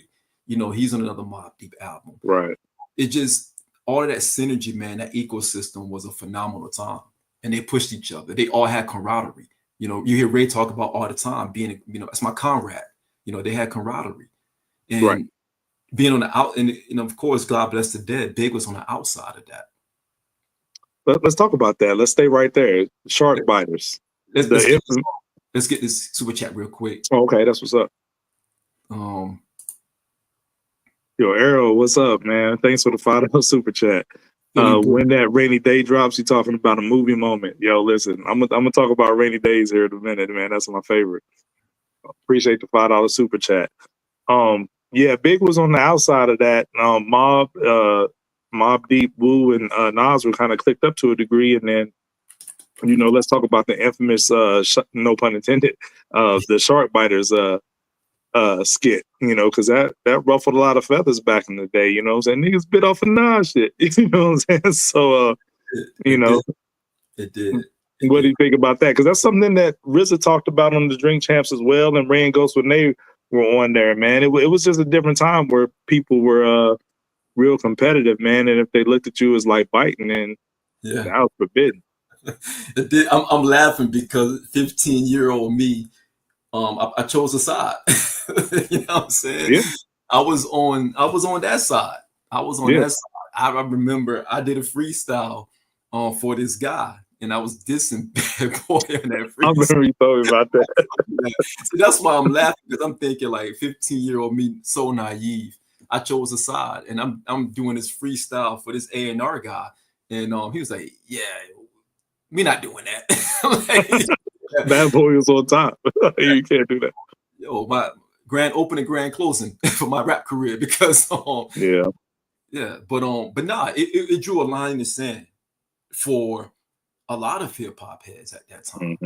You know, he's on another Mobb Deep album. Right. It just, all of that synergy, man, that ecosystem was a phenomenal time. And they pushed each other. They all had camaraderie. You know, you hear Ray talk about all the time being, you know, that's my comrade. You know, they had camaraderie. And being on the out, and of course, God Bless the Dead, Big was on the outside of that. Let's talk about that. Let's stay right there. Shark biters. Let's get this super chat real quick. Oh, okay, that's what's up. Yo, Arrow, what's up, man? Thanks for the $5 super chat. When that rainy day drops, you're talking about a movie moment. Yo, listen, I'm gonna talk about rainy days here in a minute, man. That's my favorite. Appreciate the $5 super chat. Yeah, Big was on the outside of that. Mobb Deep, Wu, and Nas were kind of clicked up to a degree, and then, you know, let's talk about the infamous, no pun intended, the Shark Biters skit, you know, because that ruffled a lot of feathers back in the day, you know what I'm saying? Niggas bit off a Nas shit, you know what I'm saying? So, you know. It did. What do you think about that? Because that's something that Rizza talked about on the Drink Champs as well, and Ray and Ghost when they were on there, man. It was just a different time where people were real competitive, man, and if they looked at you as like biting, then that was forbidden. It did. I'm laughing because 15-year-old me, I chose a side. You know what I'm saying? Yeah. I was on that side. That side. I remember I did a freestyle for this guy, and I was dissing Bad Boy on that freestyle. I remember you told me about that. So that's why I'm laughing, because I'm thinking like 15-year-old me, so naive. I chose a side, and I'm doing this freestyle for this A&R guy, and he was like, "Yeah, me not doing that." Like, Bad Boy was on top. You can't do that. Yo, my grand opening, grand closing for my rap career, because but nah, it drew a line in the sand for a lot of hip hop heads at that time.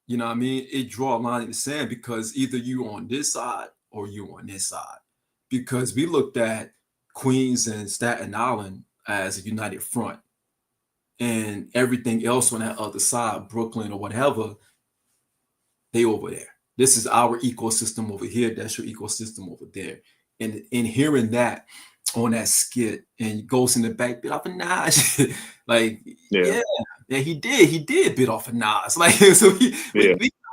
You know what I mean? It drew a line in the sand because either you on this side or you on this side. Because we looked at Queens and Staten Island as a united front, and everything else on that other side, Brooklyn or whatever, they over there. This is our ecosystem over here. That's your ecosystem over there. And in hearing that on that skit, and Ghost in the back bit off a Nas, like yeah, he did bit off a Nas. Like so we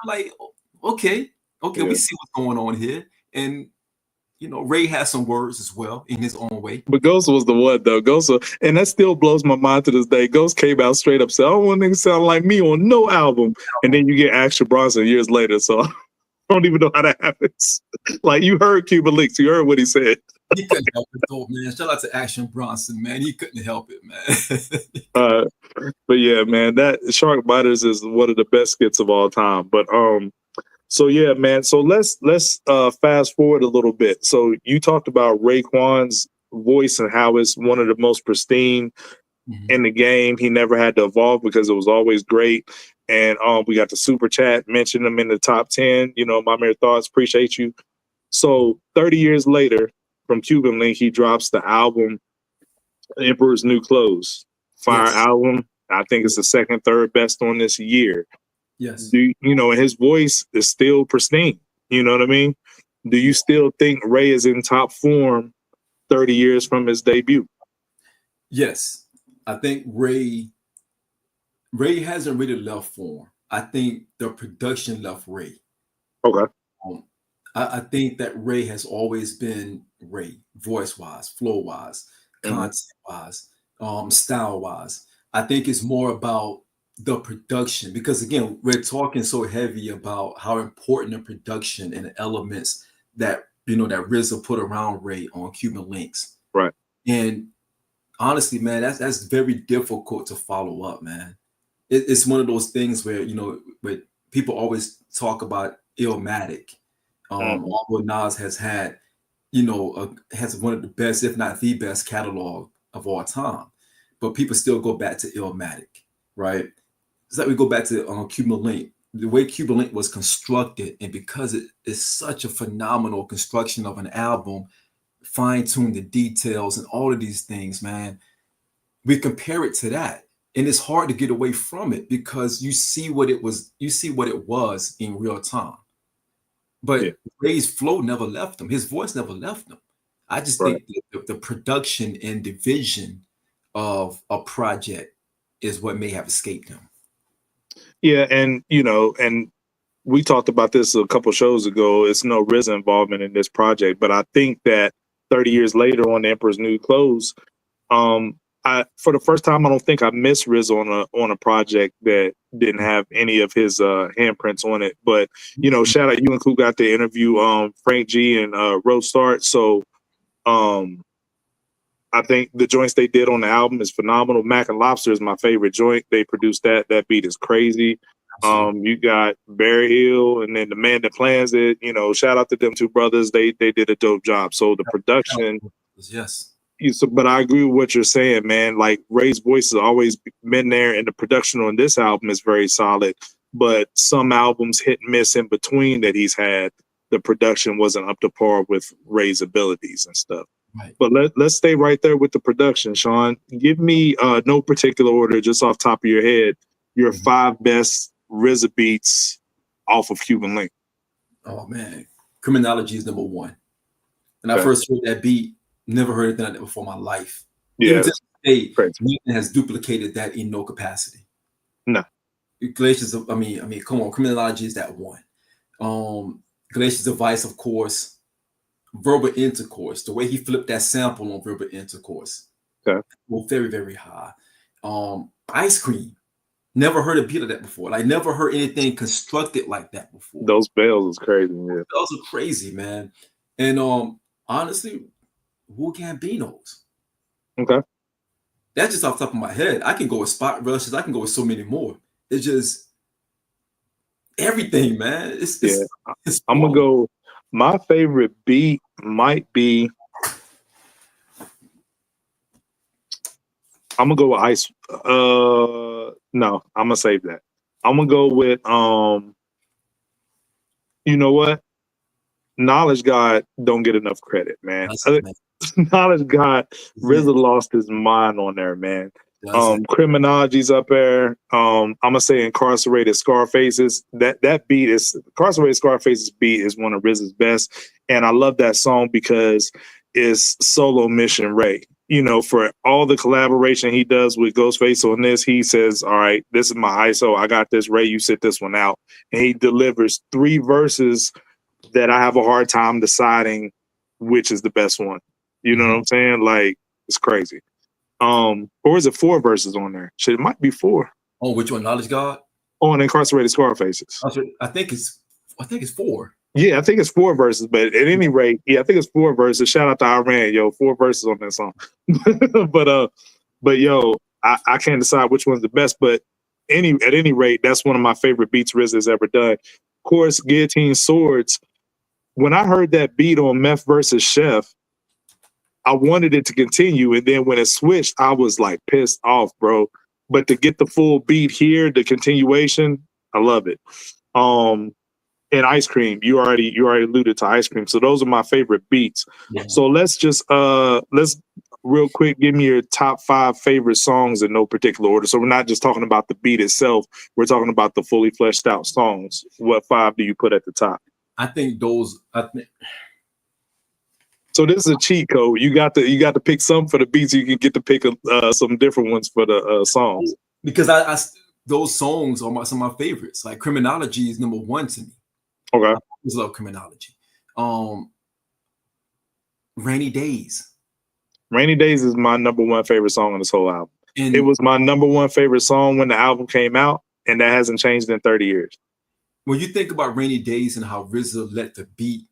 like okay, we see what's going on here. And you know, Ray has some words as well in his own way. But Ghost was the one, though. And that still blows my mind to this day. Ghost came out straight up, said, "I don't want niggas sound like me on no album." And then you get Action Bronson years later. So I don't even know how that happens. Like, you heard Cuban Linx. You heard what he said. He couldn't help it, though, man. Shout out to Action Bronson, man. He couldn't help it, man. But yeah, man, that Shark Biters is one of the best skits of all time. But so yeah, man. So let's fast forward a little bit. So you talked about Raekwon's voice and how it's one of the most pristine in the game. He never had to evolve because it was always great. And we got the super chat, mentioned them in the top 10. You know, my mere thoughts, appreciate you. So 30 years later, from Cuban Linx, he drops the album Emperor's New Clothes. Fire album. I think it's the second, third best on this year. Yes. You know, and his voice is still pristine. You know what I mean? Do you still think Ray is in top form 30 years from his debut? Yes. I think Ray hasn't really left form. I think the production left Ray. Okay. I think that Ray has always been Ray, voice-wise, flow-wise, content-wise, style-wise. I think it's more about the production, because again, we're talking so heavy about how important the production and the elements that that Rizza put around Ray on Cuban Linx. Right. And honestly, man, that's very difficult to follow up, man. It's one of those things where where people always talk about Illmatic. Although Nas has had, has one of the best, if not the best, catalog of all time, but people still go back to Illmatic, right? It's like we go back to Cuban Linx. The way Cuban Linx was constructed, and because it is such a phenomenal construction of an album, fine-tune the details and all of these things, man. We compare it to that, and it's hard to get away from it because you see what it was in real time. But Ray's flow never left him. His voice never left him. I just think the production and the vision of a project is what may have escaped him. Yeah, and and we talked about this a couple shows ago. It's no Rizza involvement in this project, but I think that 30 years later on The Emperor's New Clothes, for the first time, I don't think I missed Rizza on a project that didn't have any of his handprints on it. But shout out you and Clue got to interview Frank G and Road Start. So I think the joints they did on the album is phenomenal. Mac and Lobster is my favorite joint. They produced that. That beat is crazy. You got Barry Hill and then the man that plans it. Shout out to them two brothers. They did a dope job. So the production, yes. But I agree with what you're saying, man. Like Ray's voice has always been there, and the production on this album is very solid. But some albums hit and miss in between that he's had, the production wasn't up to par with Ray's abilities and stuff. Right. But let's stay right there with the production, Sean. Give me no particular order, just off top of your head, your 5 best Rizza beats off of Cuban Linx. Oh man, Criminology is number 1. When I first heard that beat, never heard anything like that before in my life. Yeah, even to this day, nothing has duplicated that in no capacity. No. Glaciers, I mean, come on, Criminology is that one. Glaciers of Vice, of course. Verbal Intercourse, the way he flipped that sample on Verbal Intercourse. Okay. Well, very, very high. Ice Cream. Never heard a beat of that before. Like, never heard anything constructed like that before. Those bells is crazy, yeah. Those are crazy, man. And honestly, Wu-Gambinos. Okay. That's just off the top of my head. I can go with Spot Rushes. I can go with so many more. It's just everything, man. It's I'm gonna go. My favorite beat might be. I'm gonna go with Ice. No, I'm gonna save that. I'm gonna go with you know what? Knowledge God don't get enough credit, man. Knowledge God, Rizza lost his mind on there, man. Criminology's up there. I'm gonna say Incarcerated Scarfaces. That beat is Incarcerated Scarfaces beat is one of Rizza's best, and I love that song because it's solo mission Ray. For all the collaboration he does with Ghostface on this, he says, "All right, this is my ISO. I got this. Ray, you sit this one out," and he delivers 3 verses that I have a hard time deciding which is the best one. You know what I'm saying? Like, it's crazy. Or is it 4 verses on there? Shit, it might be 4. Oh, which one? Knowledge God? On Incarcerated Scarfaces. I think it's 4. Yeah, I think it's 4 verses, but at any rate, I think it's 4 verses. Shout out to Iran, yo, 4 verses on that song. but yo, I can't decide which one's the best, but at any rate, that's one of my favorite beats Rizza has ever done. Of course, Guillotine Swords. When I heard that beat on Meth versus Chef, I wanted it to continue, and then when it switched, I was like pissed off, bro. but to get the full beat here, the continuation, I love it. And Ice Cream, you already alluded to Ice Cream. So those are my favorite beats. Yeah. So let's real quick give me your top 5 favorite songs in no particular order. So we're not just talking about the beat itself, we're talking about the fully fleshed out songs. What 5 do you put at the top? I think so this is a cheat code. You got to pick some for the beats. You can get to pick some different ones for the songs. Because those songs are some of my favorites. Like Criminology is number 1 to me. Okay. I always love Criminology. Rainy Days. Rainy Days is my number 1 favorite song on this whole album. And it was my number 1 favorite song when the album came out, and that hasn't changed in 30 years. When you think about Rainy Days and how Rizza let the beat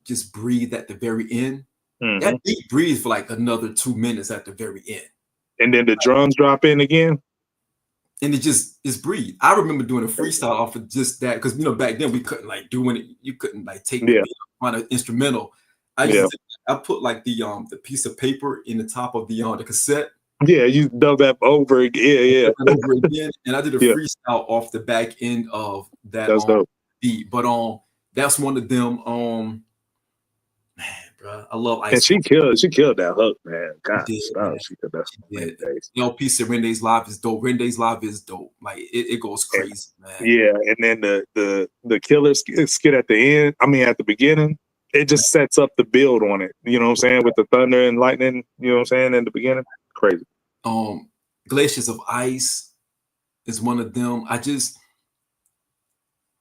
just breathe at the very end, that beat breathes for like another 2 minutes at the very end. And then the drums drop in again. And it's breathe. I remember doing a freestyle off of just that because back then we couldn't like do it. You couldn't like take the beat, find an instrumental. I put like the piece of paper in the top of the cassette. Yeah, you dub that over again. Yeah. Over again, and I did a freestyle off the back end of that beat. But that's one of them. Man, bro, I love Ice. And she killed that hook, man. God, she killed that. LP said Rende's Live is dope. Rende's Live is dope. Like it goes crazy, man. Yeah, and then the killer skit at the end. I mean, at the beginning, it just sets up the build on it. You know what I'm saying? With the thunder and lightning. You know what I'm saying? In the beginning, crazy. Glaciers of Ice is one of them.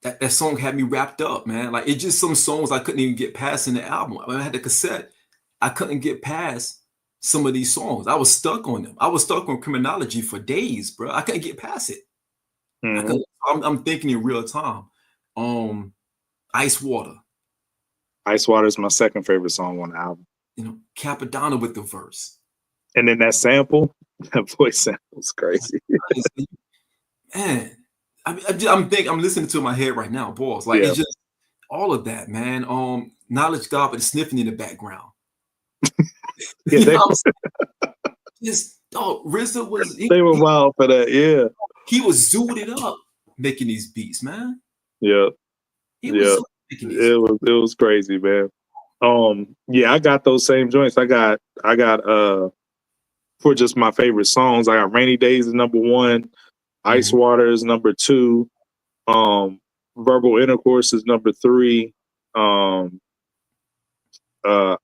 That song had me wrapped up, man. Like it's just some songs I couldn't even get past in the album. I had the cassette. I couldn't get past some of these songs. I was stuck on them. I was stuck on Criminology for days, bro. I couldn't get past it. I'm thinking in real time. Ice Water. Ice Water is my second favorite song on the album. Capadonna with the verse. And then that sample, that voice sample is crazy. Man, I'm listening to it in my head right now, boss. Like it's just all of that, man. Knowledge God, but sniffing in the background. Rizza was. They were wild for that. Yeah, he was zooted up making these beats, man. Yeah, it was crazy, man. I got those same joints. I got for just my favorite songs, I got Rainy Days is number 1, Ice Water is number 2, Verbal Intercourse is number 3,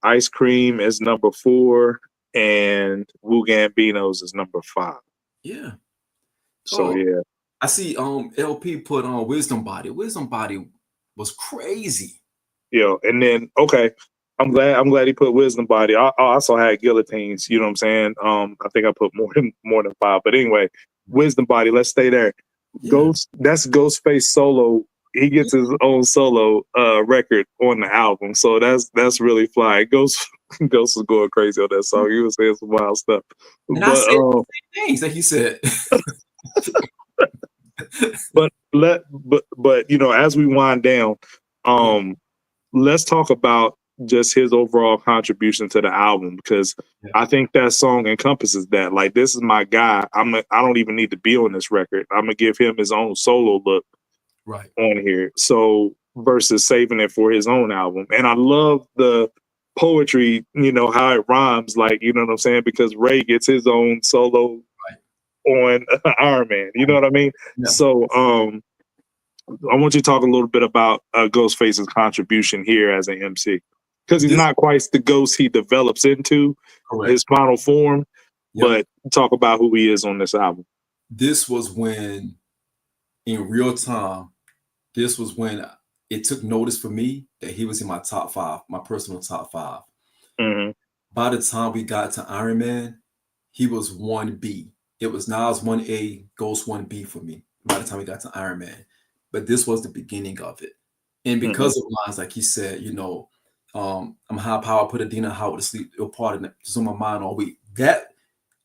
Ice Cream is number 4, and Wu Gambino's is number 5. Yeah. So I see LP put on Wisdom Body. Wisdom Body was crazy. Yeah, and then I'm glad he put Wisdom Body. I also had Guillotines, you know what I'm saying? I think I put more than 5. But anyway, Wisdom Body, let's stay there. Yeah. That's Ghostface solo. He gets his own solo record on the album. So that's really fly. Ghost was going crazy on that song. He was saying some wild stuff. And I said the same things that he said. but as we wind down, let's talk about just his overall contribution to the album, because I think that song encompasses that. Like, this is my guy. I don't even need to be on this record. I'm gonna give him his own solo look on here. So versus saving it for his own album. And I love the poetry, how it rhymes, like, you know what I'm saying? Because Ray gets his own solo on Iron Man. You know what I mean? Yeah. So I want you to talk a little bit about Ghostface's contribution here as an MC. Because he's not quite the Ghost he develops into his final form, but talk about who he is on this album. This was when, in real time, it took notice for me that he was in my top 5, my personal top 5. Mm-hmm. By the time we got to Iron Man, he was 1B. It was Nas 1A, Ghost 1B for me by the time we got to Iron Man. But this was the beginning of it. And because of lines like he said, I'm high power, put Adina Howard to sleep, a part of it, just on my mind all week. That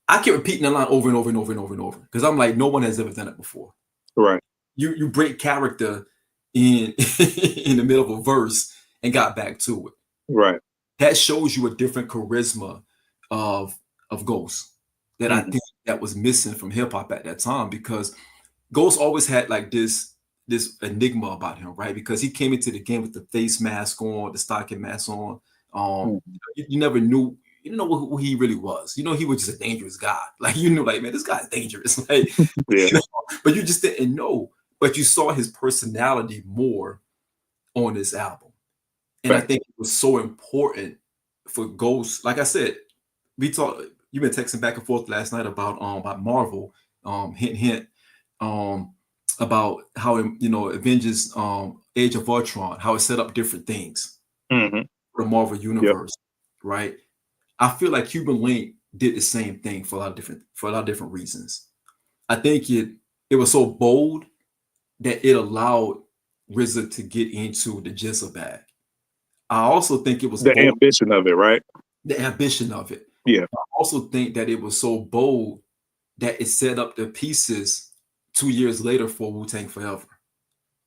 I kept repeating that line over and over and over and over and over. Because I'm like, no one has ever done it before. Right. You break character in in the middle of a verse and got back to it. Right. That shows you a different charisma of Ghost that I think that was missing from hip hop at that time, because Ghost always had like this enigma about him, right? Because he came into the game with the face mask on, the stocking mask on. You never knew, you didn't know who he really was. You know, he was just a dangerous guy. Like, you knew, like, man, this guy's dangerous. Like, Yeah. you know, but you just didn't know. But you saw his personality more on this album. And I think it was so important for Ghost. Like I said, you've been texting back and forth last night about Marvel, hint hint, about how, you know, Avengers Age of Ultron, how it set up different things for the Marvel universe, right? I feel like Cuban Linx did the same thing for a lot of different reasons. I think it was so bold that it allowed Rizza to get into the Jizza bag. I also think it was the ambition of it, right? The ambition of it. Yeah. I also think that it was so bold that it set up the pieces 2 years later for Wu-Tang Forever.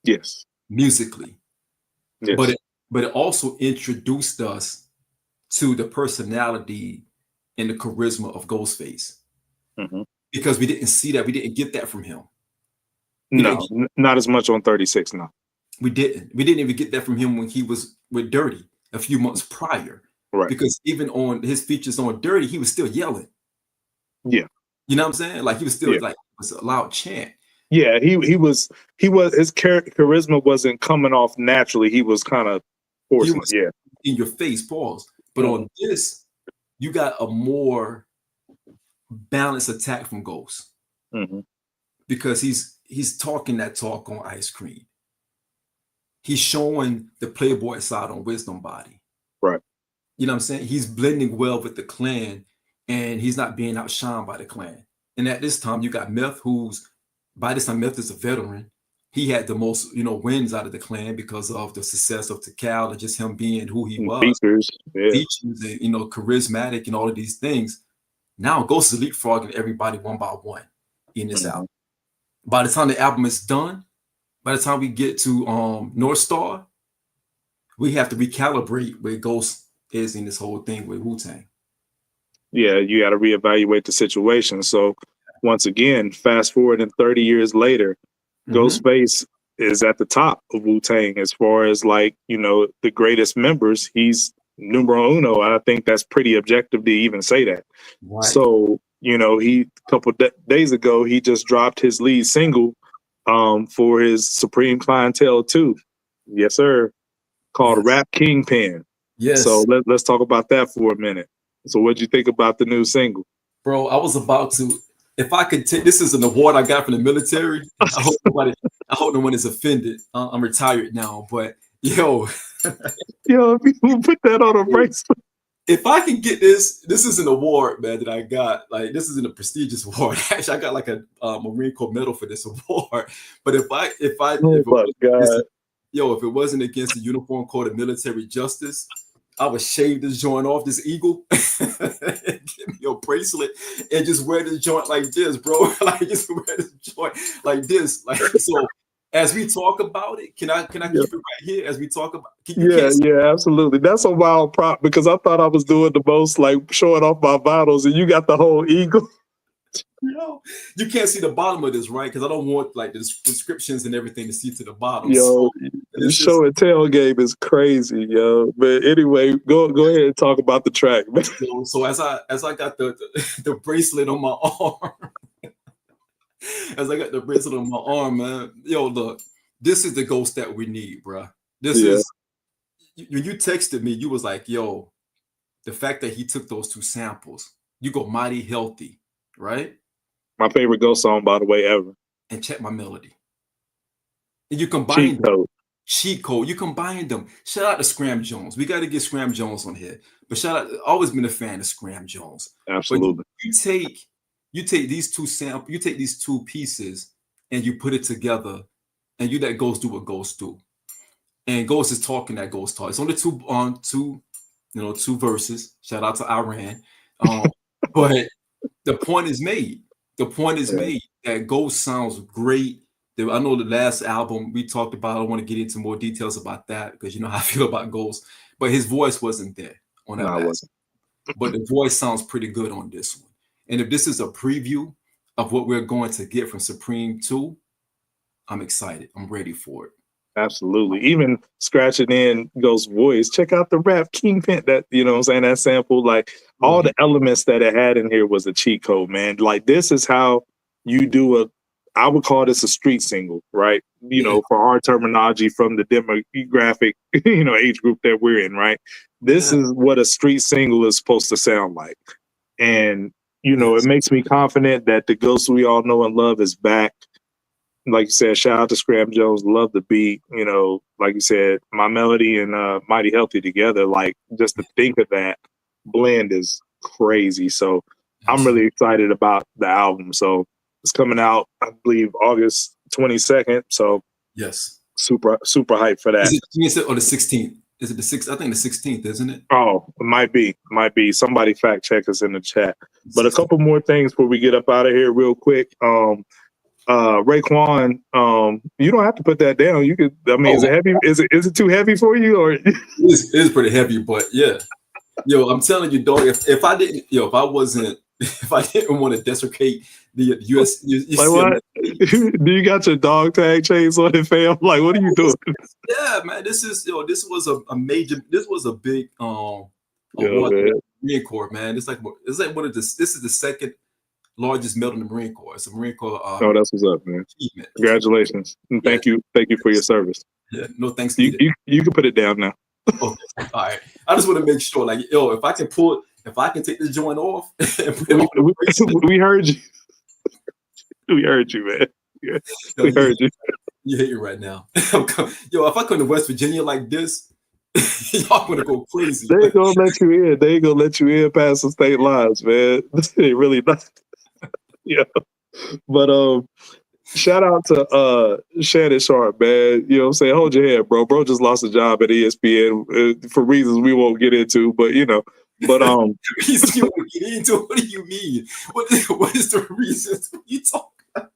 Yes. Musically. Yes. But it also introduced us to the personality and the charisma of Ghostface. Because we didn't see that. We didn't get that from him. Not as much on 36 now. We didn't even get that from him when he was with Dirty a few months prior. Right. Because even on his features on Dirty, he was still yelling. Yeah. You know what I'm saying? Like, he was still like, it was a loud chant. Yeah, he was his charisma wasn't coming off naturally. He was kind of forcing it. In your face, pause. But on this, you got a more balanced attack from Ghost. Because he's talking that talk on Ice Cream. He's showing the playboy side on Wisdom Body. Right. You know what I'm saying? He's blending well with the clan, and he's not being outshined by the clan. And at this time, you got Meth, by this time, Meth is a veteran. He had the most, you know, wins out of the clan because of the success of Tikal and just him being who he was. Features, and, you know, charismatic and all of these things. Now Ghost is leapfrogging everybody one by one in this album. By the time the album is done, by the time we get to North Star, we have to recalibrate where Ghost is in this whole thing with Wu-Tang. Yeah, you got to reevaluate the situation. So once again, fast forward and 30 years later, Ghostface is at the top of Wu-Tang as far as, like, you know, the greatest members. He's numero uno. I think that's pretty objective to even say that. Right. So, you know, a couple days ago, he just dropped his lead single for his Supreme Clientele 2. Yes, sir. Called Rap Kingpin. Yes. So let's talk about that for a minute. So what'd you think about the new single? Bro, I was about to, if I could take, this is an award I got from the military. I hope no one is offended. I'm retired now, but yo. Yo, people put that on a bracelet. If I can get this is an award, man, that I got. Like, this isn't a prestigious award. Actually, I got like a Marine Corps medal for this award. But if it wasn't against the Uniform Code of Military Justice, I would shave this joint off, this eagle, and give me a bracelet and just wear this joint like this, bro. Like, just wear this joint like this. Like, so as we talk about it, can I keep it right here as we talk about it? Yeah, absolutely. That's a wild prop because I thought I was doing the most, like, showing off my vitals, and you got the whole eagle. You know, you can't see the bottom of this, right? Because I don't want, like, the descriptions and everything to see to the bottom. Yo, the show and tell game is crazy, yo. But anyway, go ahead and talk about the track. So as I got the bracelet on my arm, man. Yo, look, this is the Ghost that we need, bro. This is when you texted me, you was like, yo, the fact that he took those two samples, you go Mighty Healthy, right? My favorite Ghost song, by the way, ever. And Check My Melody. And you combine Cheat Code. You combine them. Shout out to Scram Jones. We got to get Scram Jones on here. But shout out, always been a fan of Scram Jones. Absolutely. But you take these two samples, you take these two pieces, and you put it together, and you let Ghost do what Ghost do. And Ghost is talking that Ghost talk. It's only two verses. Shout out to Iran. But the point is made. The point is made that Ghost sounds great. I know the last album we talked about, I don't want to get into more details about that because you know how I feel about Ghost, but his voice wasn't there on that last. But the voice sounds pretty good on this one. And if this is a preview of what we're going to get from Supreme 2, I'm excited. I'm ready for it. Absolutely. Even scratching in Ghost's voice, check out the rap Kingpin, that, you know what I'm saying, that sample, like all the elements that it had in here was a cheat code, man. Like this is how you do I would call this a street single, right? You know, for our terminology from the demographic, you know, age group that we're in, right? This is what a street single is supposed to sound like. And, you know, it makes me confident that the Ghost we all know and love is back. Like you said, shout out to Scram Jones. Love the beat. You know, like you said, My Melody and Mighty Healthy together. Like just to think of that blend is crazy. So I'm really excited about the album. So it's coming out, I believe, August 22nd. So yes, super hyped for that. Is it or the 16th? Is it the 6th? I think the 16th, isn't it? Oh, it might be. Somebody fact check us in the chat. But a couple more things before we get up out of here real quick. Raekwon, you don't have to put that down. You could. I mean, is it heavy? Is it too heavy for you? Or it's pretty heavy, but yeah. Yo, I'm telling you, dog. If I didn't want to desecrate the US, like what? Do you got your dog tag chains on it, fam? Like, what are you doing? Yeah, man. This was a major. This was a big Marine Corps, man. It's like one of this. This is the second largest medal in the Marine Corps. It's a Marine Corps. Oh, that's what's up, man. Achievement. Congratulations. And thank you for your service. Yeah, no thanks. You can put it down now. Okay. All right. I just want to make sure, like, yo, if I can take this joint off and put it on we heard you. We heard you, man. Yeah, we heard you. You hate it right now. Yo, if I come to West Virginia like this, y'all gonna go crazy. They ain't gonna let you in. They ain't gonna let you in past the state lines, man. They really not. Yeah. But shout out to Shannon Sharp, man. You know what I'm saying? Hold your head, bro. Bro just lost a job at ESPN for reasons we won't get into, but you know. But reasons you won't get into? What do you mean? What is the reasons you talking about?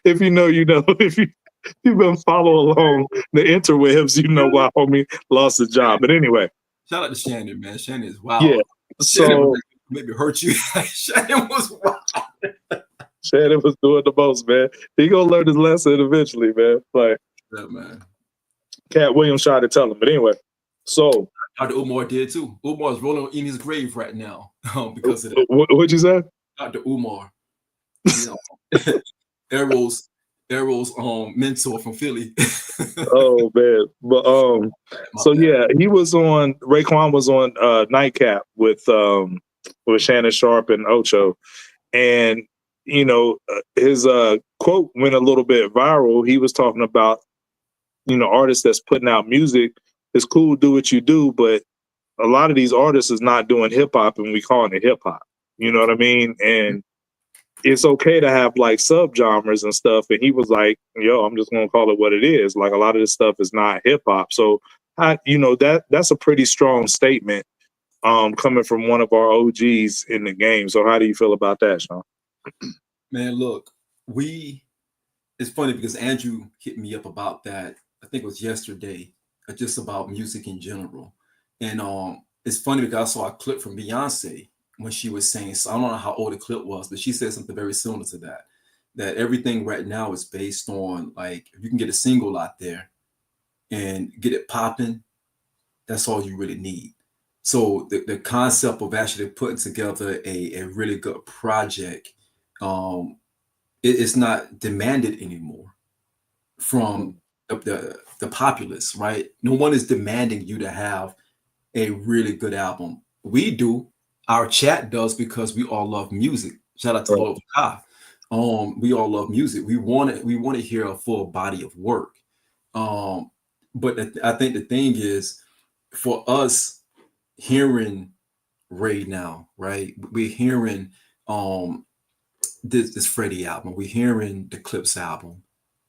If you know, you know. If you've been following along the interwebs, you know why homie lost his job. But anyway. Shout out to Shannon, man. Shannon is wild. Yeah. So maybe hurt you. Shannon was wild. Shannon was doing the most, man. He gonna learn his lesson eventually, man. Like, yeah, man. Cat Williams tried to tell him, but anyway. So Dr. Umar did too. Umar's rolling in his grave right now because of that. What'd you say? Dr. Umar, you know, Arrow's mentor from Philly. Oh man, but so yeah, he was on. Raekwon was on Nightcap with Shannon Sharp and Ocho, and you know his quote went a little bit viral. He was talking about, you know, artists that's putting out music. It's cool, do what you do, but a lot of these artists is not doing hip hop, and we calling it hip hop. You know what I mean? And it's okay to have like subgenres and stuff. And he was like, "Yo, I'm just gonna call it what it is. Like a lot of this stuff is not hip hop." So, you know, that's a pretty strong statement coming from one of our OGs in the game. So, how do you feel about that, Sean? Man, look, it's funny because Andrew hit me up about that. I think it was yesterday. Just about music in general. And it's funny because I saw a clip from Beyonce when she was saying, so I don't know how old the clip was, but she said something very similar to that everything right now is based on, like, if you can get a single out there and get it popping, that's all you really need. So the concept of actually putting together a really good project, it's not demanded anymore from the populace, right? No one is demanding you to have a really good album. We do. Our chat does because we all love music. Shout out to Lord Kai. We all love music. We want to hear a full body of work. But I think the thing is, for us hearing Ray now, right? We're hearing this Freddie album. We're hearing the Clips album.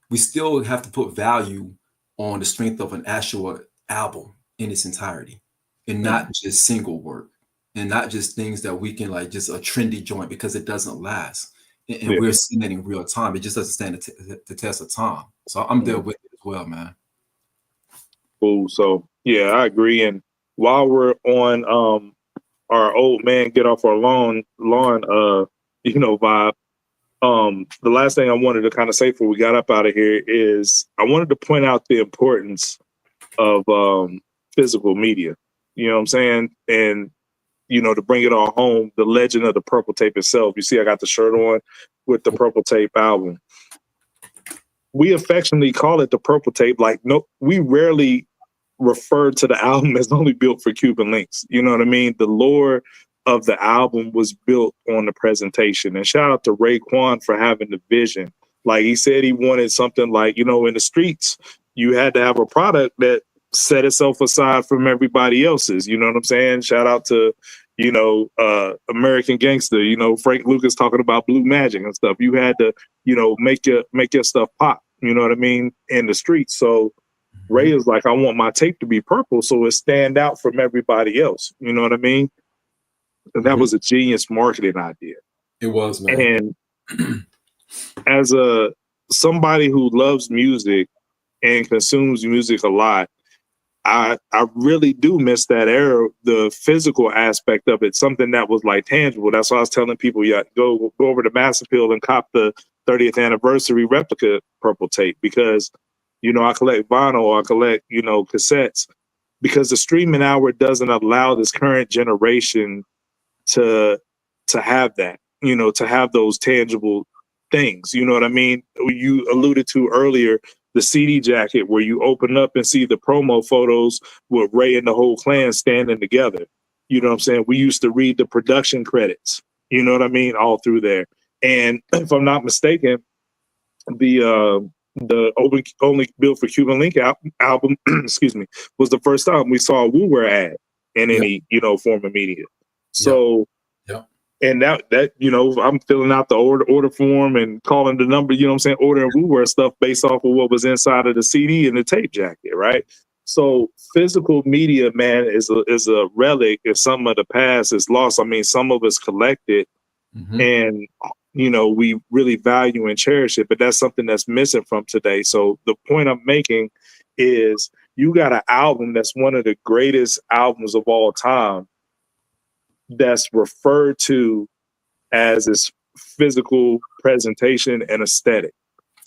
We still have to put value on the strength of an actual album in its entirety, and not just single work, and not just things that we can, like, just a trendy joint because it doesn't last. And we're seeing that in real time. It just doesn't stand the test of time. So I'm there with it as well, man. Cool. So yeah, I agree. And while we're on our old man get off our lawn vibe. The last thing I wanted to kind of say before we got up out of here is I wanted to point out the importance of physical media. You know what I'm saying? And to bring it all home, the legend of the Purple Tape itself. You see, I got the shirt on with the Purple Tape album. We affectionately call it the Purple Tape. Like, no, we rarely refer to the album as only built for Cuban Linx. You know what I mean? The lore of the album was built on the presentation. And shout out to Raekwon for having the vision. Like he said, he wanted something like, in the streets, you had to have a product that set itself aside from everybody else's. You know what I'm saying? Shout out to, American Gangster, Frank Lucas talking about Blue Magic and stuff. You had to, make your stuff pop, you know what I mean, in the streets. So Ray is like, I want my tape to be purple so it stand out from everybody else. You know what I mean? And that was a genius marketing idea. It was, man. And as somebody who loves music and consumes music a lot, I really do miss that era, the physical aspect of it, something that was like tangible. That's why I was telling people, go over to Mass Appeal and cop the 30th anniversary replica Purple Tape, because, I collect vinyl, I collect, cassettes, because the streaming hour doesn't allow this current generation to have that, to have those tangible things. You know what I mean? You alluded to earlier, the CD jacket where you open up and see the promo photos with Ray and the whole clan standing together. You know what I'm saying? We used to read the production credits, you know what I mean? All through there. And if I'm not mistaken, the Only Built for Cuban Linx album, excuse me, was the first time we saw a Wu-Wear ad in any, form of media. So, and that I'm filling out the order form and calling the number, ordering Wu-Wear stuff based off of what was inside of the CD and the tape jacket, right? So physical media, man, is a relic. If some of the past is lost, I mean, some of us collected and, we really value and cherish it, but that's something that's missing from today. So the point I'm making is you got an album that's one of the greatest albums of all time that's referred to as its physical presentation and aesthetic.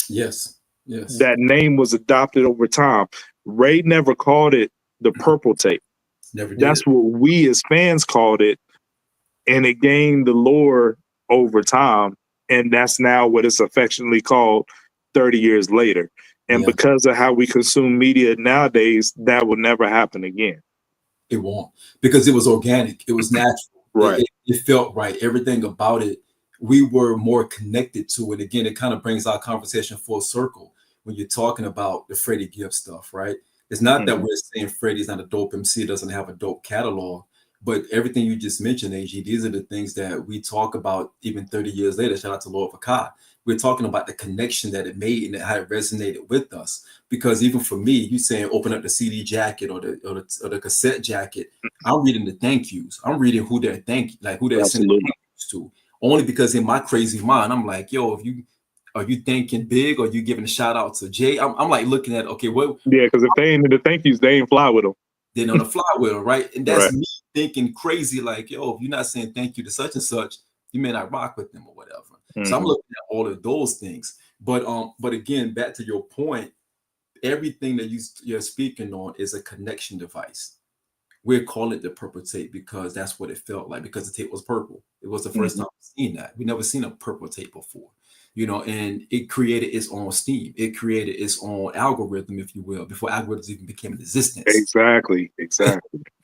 Yes. That name was adopted over time. Ray never called it the Purple Tape. Never did. That's what we as fans called it. And it gained the lore over time. And that's now what it's affectionately called 30 years later. And because of how we consume media nowadays, that will never happen again. It won't, because it was organic. It was natural. Right. It felt right. Everything about it, we were more connected to it. Again, it kind of brings our conversation full circle when you're talking about the Freddie Gibbs stuff, right? It's not that we're saying Freddie's not a dope MC, doesn't have a dope catalog, but everything you just mentioned, AG, these are the things that we talk about even 30 years later. Shout out to Lord Fakai. We're talking about the connection that it made and how it resonated with us. Because even for me, you saying open up the CD jacket or the cassette jacket, I'm reading the thank yous. I'm reading who they're sending thank yous to. Only because in my crazy mind, I'm like, yo, are you thanking Big or you giving a shout out to Jay? I'm like looking at, okay, what? Yeah, because if they ain't in the thank yous, they ain't fly with them. They're on the fly with them, right? And that's me thinking crazy, like, yo, if you're not saying thank you to such and such, you may not rock with them or whatever. So I'm looking at all of those things. But again, back to your point, everything that you're speaking on is a connection device. We're calling it the Purple Tape because that's what it felt like, because the tape was purple. It was the first time we've seen that. We never seen a purple tape before, and it created its own steam. It created its own algorithm, if you will, before algorithms even became in existence. Exactly.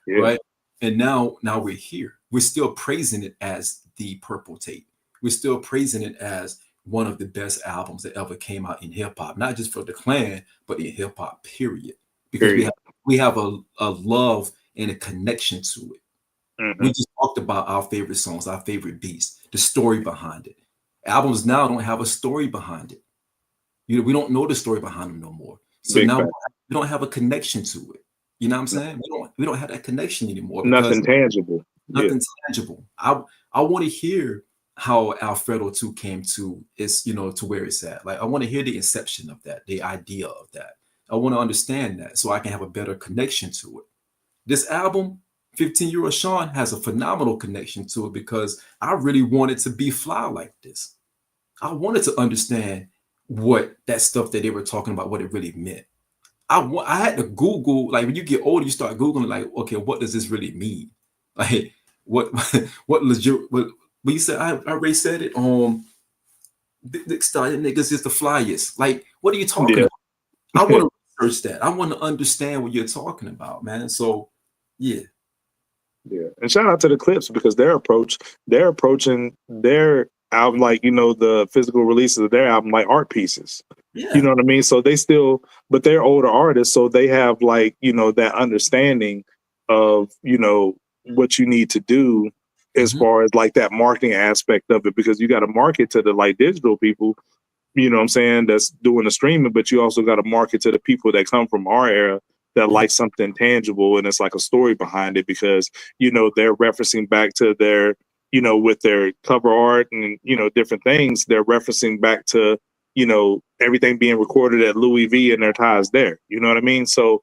Yeah. Right. And now we're here. We're still praising it as the Purple Tape. We're still praising it as one of the best albums that ever came out in hip hop, not just for the clan, but in hip hop, period. Because we have a love and a connection to it. We just talked about our favorite songs, our favorite beats, the story behind it. Albums now don't have a story behind it. We don't know the story behind them no more. So now we don't have a connection to it. You know what I'm saying? We don't have that connection anymore. Nothing tangible. Nothing tangible. I want to hear how Alfredo 2 came to to where it's at. Like, I want to hear the inception of that, the idea of that. I want to understand that so I can have a better connection to it. This album, 15-year-old Sean has a phenomenal connection to it because I really wanted to be fly like this. I wanted to understand what that stuff that they were talking about, what it really meant. I had to Google, like when you get older, you start Googling, like, okay, what does this really mean? Like, what what legit, what you said, I already said it. Big started niggas is the flyest. Like, what are you talking about? I want to research that. I want to understand what you're talking about, man. So, yeah. Yeah, and shout out to the Clips because they're approaching their album like, you know, the physical releases of their album like art pieces. Yeah. You know what I mean? So they still, but they're older artists, so they have like, you know, that understanding of, you know, what you need to do as far as like that marketing aspect of it, because you got to market to the like digital people, you know what I'm saying, that's doing the streaming, but you also got to market to the people that come from our era that like something tangible and it's like a story behind it, because, you know, they're referencing back to their, you know, with their cover art and, you know, different things, they're referencing back to, you know, everything being recorded at Louis V and their ties there. You know what I mean? So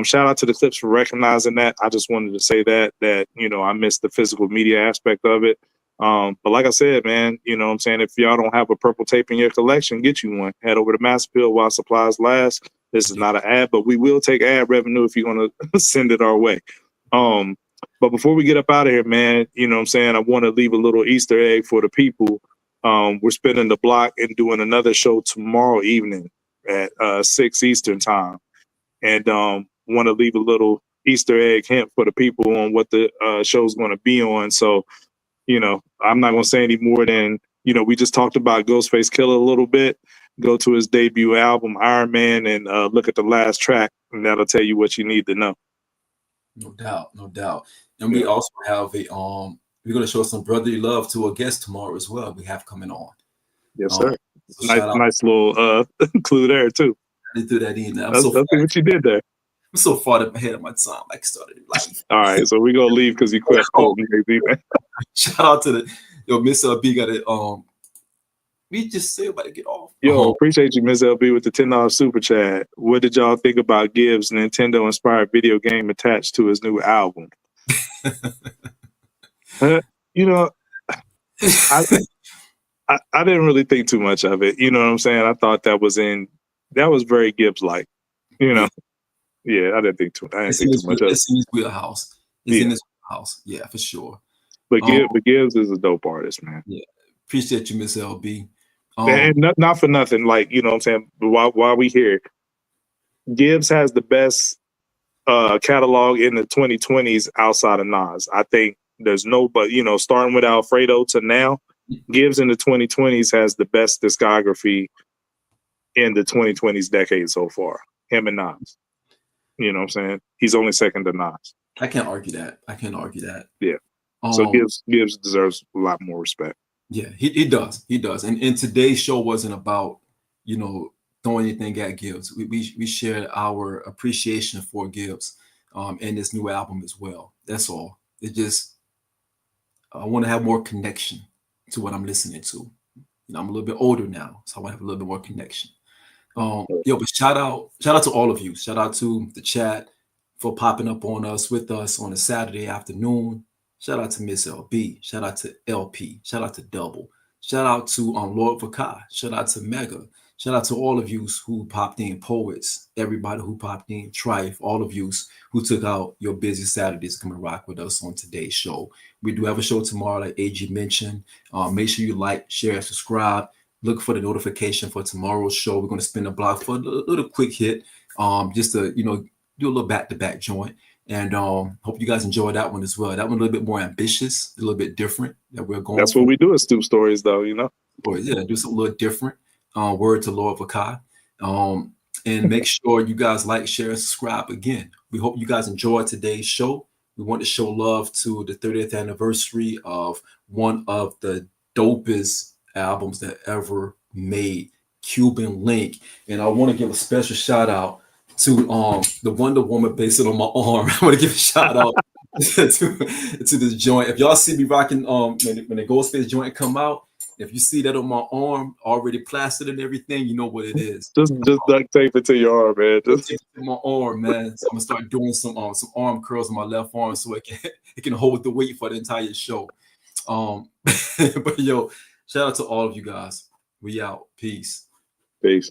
shout out to the Clips for recognizing that. I just wanted to say that, you know, I missed the physical media aspect of it. But like I said, man, you know what I'm saying? If y'all don't have a purple tape in your collection, get you one. Head over to Masterpill while supplies last. This is not an ad, but we will take ad revenue if you're going to send it our way. But before we get up out of here, man, you know what I'm saying? I want to leave a little Easter egg for the people. We're spinning the block and doing another show tomorrow evening at 6 Eastern time. And want to leave a little Easter egg hint for the people on what the show's going to be on. So, you know, I'm not going to say any more than, you know, we just talked about Ghostface Killah a little bit. Go to his debut album, Iron Man, and look at the last track, and that'll tell you what you need to know. No doubt, no doubt. And we also have a we're going to show some brotherly love to a guest tomorrow as well. We have coming on. Yes, sir. So nice little clue there too. I did do that in there. Let's see what you did there. I'm so far ahead of my time, like started life. All right, so we're gonna leave because you quit. Shout out to the Miss LB got it. We just say about to get off. Yo, appreciate you, Miss LB, with the $10 super chat. What did y'all think about Gibbs' Nintendo inspired video game attached to his new album? You know, I didn't really think too much of it. You know what I'm saying? I thought that was very Gibbs like. You know, yeah, I didn't think too much of it. It's in his wheelhouse. It's in his wheelhouse. Yeah, for sure. But Gibbs is a dope artist, man. Yeah, appreciate you, Miss LB. And not for nothing, like, you know what I'm saying, but while we here, Gibbs has the best catalog in the 2020s outside of Nas. I think there's but, you know, starting with Alfredo to now, Gibbs in the 2020s has the best discography in the 2020s decade so far, him and Nas. You know what I'm saying? He's only second to Nas. I can't argue that. Yeah. So Gibbs deserves a lot more respect. Yeah, he does. He does. And today's show wasn't about, you know, throwing anything at Gibbs. We shared our appreciation for Gibbs and this new album as well. That's all. It just, I want to have more connection to what I'm listening to. You know, I'm a little bit older now, so I want to have a little bit more connection. But shout out to all of you. Shout out to the chat for popping up on us with us on a Saturday afternoon. Shout out to Miss LB. Shout out to LP. Shout out to Double. Shout out to Lord Vakai. Shout out to Mega. Shout out to all of you who popped in, Poets, everybody who popped in, Trife, all of you who took out your busy Saturdays to come and rock with us on today's show. We do have a show tomorrow, like AG mentioned. Make sure you like, share, and subscribe. Look for the notification for tomorrow's show. We're going to spin the block for a little quick hit, just to, you know, do a little back-to-back joint. And hope you guys enjoy that one as well. That one a little bit more ambitious, a little bit different that we're going. That's what we do at Stoop Stories, though, you know. Or yeah, do something a little different. Word to Lord Vakai. And make sure you guys like, share, and subscribe again. We hope you guys enjoyed today's show. We want to show love to the 30th anniversary of one of the dopest albums that ever made, Cuban Linx. And I want to give a special shout out to the Wonder Woman based on my arm. I want to give a shout out to this joint. If y'all see me rocking when the Ghostface joint come out, If you see that on my arm, already plastered and everything, you know what it is. Just duct tape it to your arm, man. Just my arm, man. So I'm gonna start doing some arm curls on my left arm so it can hold the weight for the entire show. But yo, shout out to all of you guys. We out. Peace. Peace.